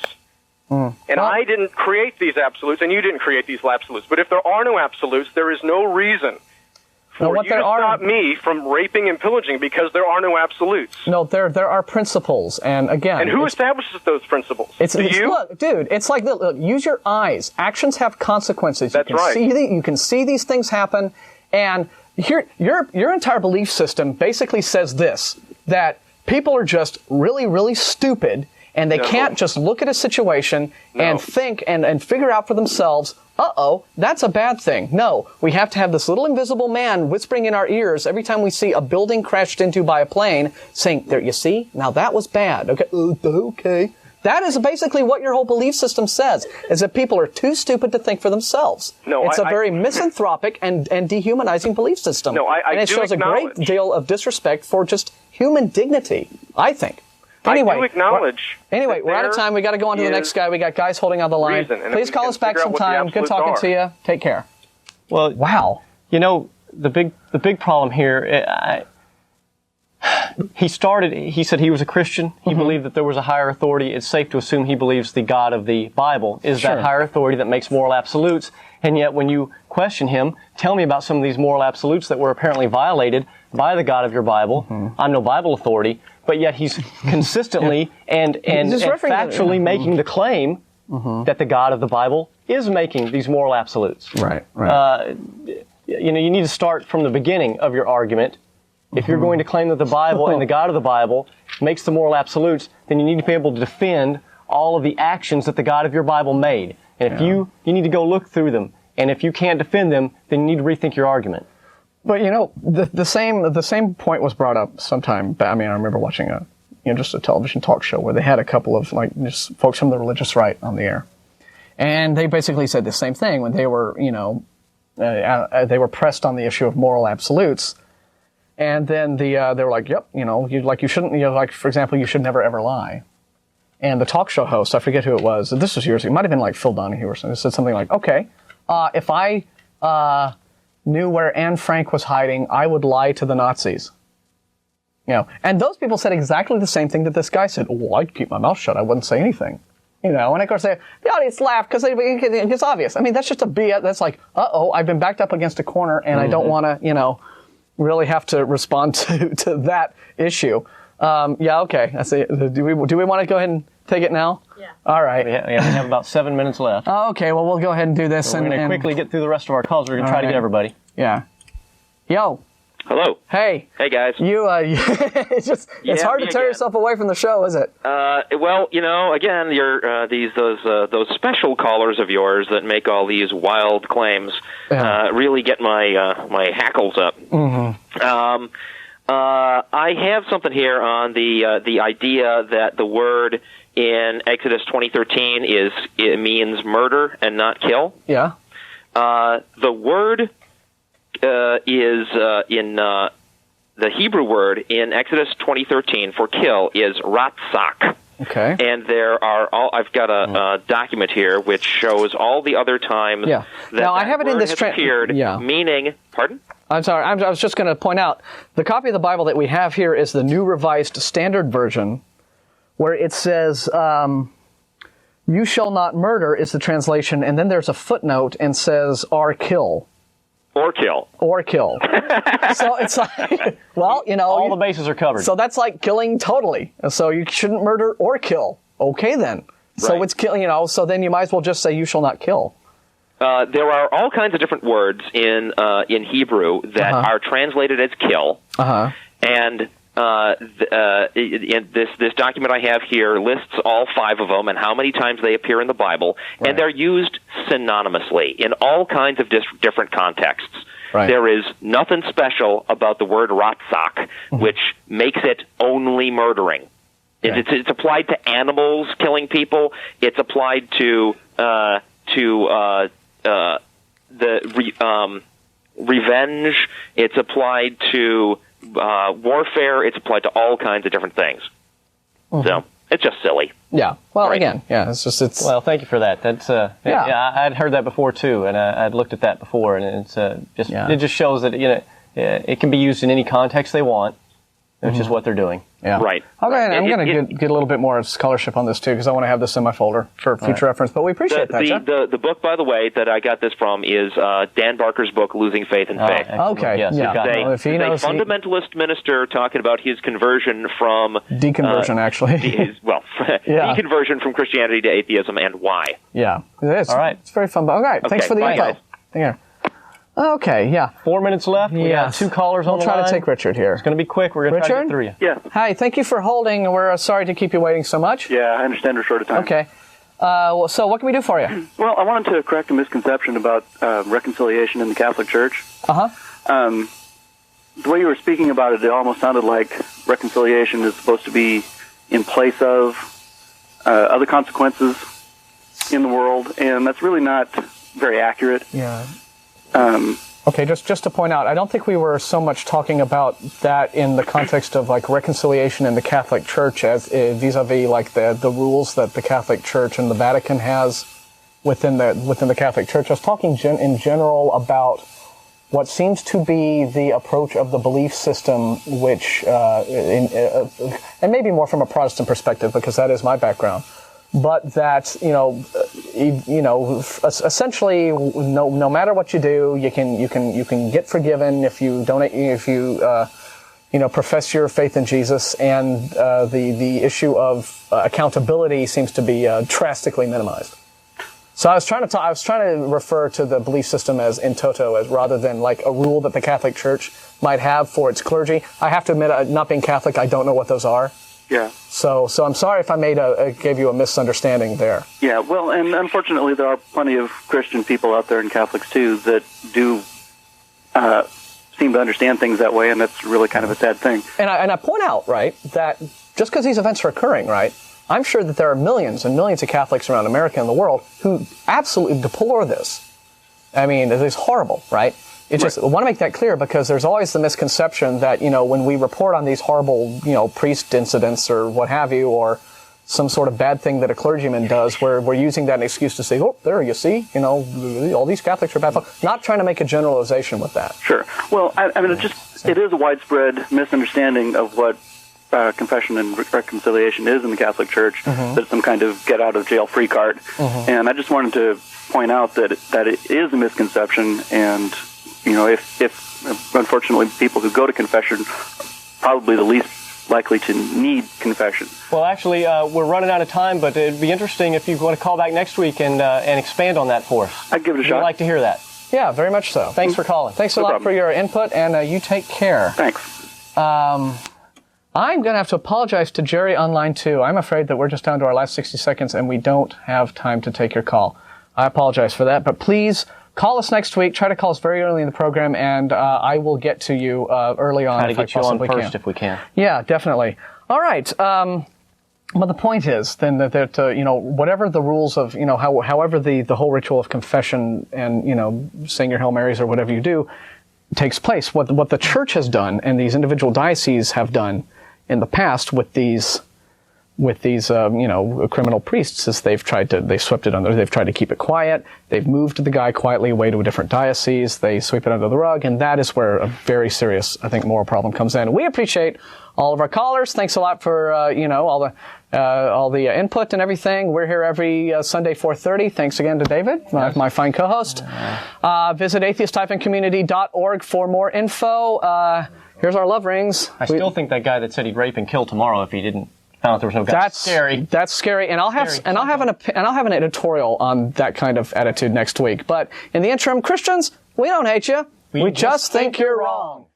And I didn't create these absolutes, and you didn't create these absolutes. But if there are no absolutes, there is no reason for you to stop me from raping and pillaging, because there are no absolutes. No, there are principles, and again... And who establishes those principles? Do you? Look, dude, it's like, look, use your eyes. Actions have consequences. That's right. You can see these things happen, and your entire belief system basically says this, that people are just really, really stupid, and they can't just look at a situation and think and figure out for themselves, that's a bad thing. No, we have to have this little invisible man whispering in our ears every time we see a building crashed into by a plane, saying, there, you see? Now that was bad. Okay. That is basically what your whole belief system says, is that people are too stupid to think for themselves. It's a very misanthropic and dehumanizing belief system. And it shows a great deal of disrespect for just human dignity, I think. Anyway, I do acknowledge. Anyway, we're out of time. We got to go on to the next guy. We got guys holding on the line. Please call us back sometime. Good talking to you. Take care. Well, wow. The big problem here. He said he was a Christian. He believed that there was a higher authority. It's safe to assume he believes the God of the Bible is that higher authority that makes moral absolutes. And yet when you question him, tell me about some of these moral absolutes that were apparently violated by the God of your Bible. I'm no Bible authority. But yet he's consistently and factually making the claim that the God of the Bible is making these moral absolutes. Right. You need to start from the beginning of your argument. If you're going to claim that the Bible and the God of the Bible makes the moral absolutes, then you need to be able to defend all of the actions that the God of your Bible made. And if you need to go look through them. And if you can't defend them, then you need to rethink your argument. But the same point was brought up sometime. I mean, I remember watching just a television talk show where they had a couple of just folks from the religious right on the air, and they basically said the same thing when they were they were pressed on the issue of moral absolutes, and then they were like, yep, you shouldn't, for example, you should never ever lie. And the talk show host, I forget who it was, this was years ago, it might have been like Phil Donahue or something, said something like, okay, if I knew where Anne Frank was hiding, I would lie to the Nazis. And those people said exactly the same thing that this guy said. Well, I'd keep my mouth shut. I wouldn't say anything. And of course the audience laughed because it's obvious. I mean, that's just a BS. That's like, I've been backed up against a corner and I don't want to, really have to respond to that issue. Okay. I see. Do we want to go ahead and take it now? Yeah. All right. We have about 7 minutes left. Oh, okay. Well, we'll go ahead and do this. So we're going to quickly get through the rest of our calls. We're going to try to get everybody. Yeah. Yo. Hello. Hey. Hey, guys. It's hard to tear yourself away from the show, is it? Well, again, you're those special callers of yours that make all these wild claims really get my hackles up. Mm-hmm. I have something here on the idea that the word in Exodus 20:13 it means murder and not kill. Yeah. The word is in the Hebrew word in Exodus 20:13 for kill is ratzak. Okay. And there are I've got a document here which shows all the other times that now, I have it in this has appeared, meaning. Pardon? I'm sorry. I was just going to point out the copy of the Bible that we have here is the New Revised Standard Version, where it says, "You shall not murder" is the translation, and then there's a footnote and says, "or kill." Or kill. Or kill. So it's like, well, all the bases are covered. So that's like killing totally. So you shouldn't murder or kill. Okay, then. So it's killing, so then you might as well just say you shall not kill. There are all kinds of different words in Hebrew that are translated as kill. And this document I have here lists all 5 of them and how many times they appear in the Bible, and they're used synonymously in all kinds of different contexts. There is nothing special about the word ratzak, which makes it only murdering. It's applied to animals killing people. It's applied to revenge. It's applied to warfare. It's applied to all kinds of different things. So it's just silly. Yeah. Well, again, it's. Well, thank you for that. That's I'd heard that before too, and I'd looked at that before, and it's it just shows that it can be used in any context they want, which is what they're doing. Yeah. Right. Okay, I'm going to get a little bit more scholarship on this too, because I want to have this in my folder for future reference. But we appreciate that, John. The book, by the way, that I got this from is Dan Barker's book, Losing Faith in Faith. Okay. Yes, It's a fundamentalist minister talking about his conversion from deconversion, actually. Deconversion from Christianity to atheism and why. Yeah, it is. All right, it's very fun. All right, thanks for the info. Guys. Yeah. Okay, 4 minutes left. We got 2 callers on the line. We'll try to take Richard here. It's going to be quick. We're going to try to get through you. Yeah. Hi, thank you for holding. We're sorry to keep you waiting so much. Yeah, I understand we're short of time. Okay. So what can we do for you? Well, I wanted to correct a misconception about reconciliation in the Catholic Church. The way you were speaking about it, it almost sounded like reconciliation is supposed to be in place of other consequences in the world, and that's really not very accurate. Yeah. Okay, just to point out, I don't think we were so much talking about that in the context of like reconciliation in the Catholic Church as vis-a-vis like the rules that the Catholic Church and the Vatican has within the Catholic Church. I was talking in general about what seems to be the approach of the belief system, which and maybe more from a Protestant perspective because that is my background. But that essentially, no matter what you do, you can get forgiven if you donate, if you profess your faith in Jesus, and the issue of accountability seems to be drastically minimized. So I was trying to refer to the belief system as in toto, as rather than like a rule that the Catholic Church might have for its clergy. I have to admit, not being Catholic, I don't know what those are. Yeah. So I'm sorry if I gave you a misunderstanding there. Yeah, well, and unfortunately there are plenty of Christian people out there and Catholics too that do seem to understand things that way, and that's really kind of a sad thing. And I point out, right, that just because these events are occurring, right, I'm sure that there are millions and millions of Catholics around America and the world who absolutely deplore this. I mean, it is horrible, right? It's just, I want to make that clear because there's always the misconception that, when we report on these horrible, priest incidents or what have you, or some sort of bad thing that a clergyman does, where we're using that as an excuse to say, oh, there, you see, all these Catholics are bad. Not trying to make a generalization with that. Sure. Well, I mean, it is a widespread misunderstanding of what confession and reconciliation is in the Catholic Church, that it's some kind of get-out-of-jail-free card. And I just wanted to point out that it is a misconception, and if unfortunately people who go to confession are probably the least likely to need confession. Well, actually, we're running out of time, but it'd be interesting if you want to call back next week and expand on that for us. I'd give it a shot. We'd like to hear that. Yeah, very much so. Thanks for calling. Thanks a lot for your input, and you take care. Thanks. I'm going to have to apologize to Jerry on line 2. I'm afraid that we're just down to our last 60 seconds, and we don't have time to take your call. I apologize for that, but please call us next week. Try to call us very early in the program, and I will get to you early on if I possibly can. Try to get you on first if we can. Yeah, definitely. All right. But the point is then that whatever the rules of however the whole ritual of confession and saying your Hail Marys or whatever you do, takes place. What the church has done and these individual dioceses have done in the past with these criminal priests is they swept it under. They've tried to keep it quiet. They've moved the guy quietly away to a different diocese. They sweep it under the rug, and that is where a very serious, I think, moral problem comes in. We appreciate all of our callers. Thanks a lot for all the input and everything. We're here every Sunday 4:30. Thanks again to David, my fine co-host. Visit atheist-community.org for more info. Here's our love rings. I still think that guy that said he'd rape and kill tomorrow if he didn't found out there was no God. That's scary. That's scary, and I'll have an editorial on that kind of attitude next week. But in the interim, Christians, we don't hate you. We just think you're wrong.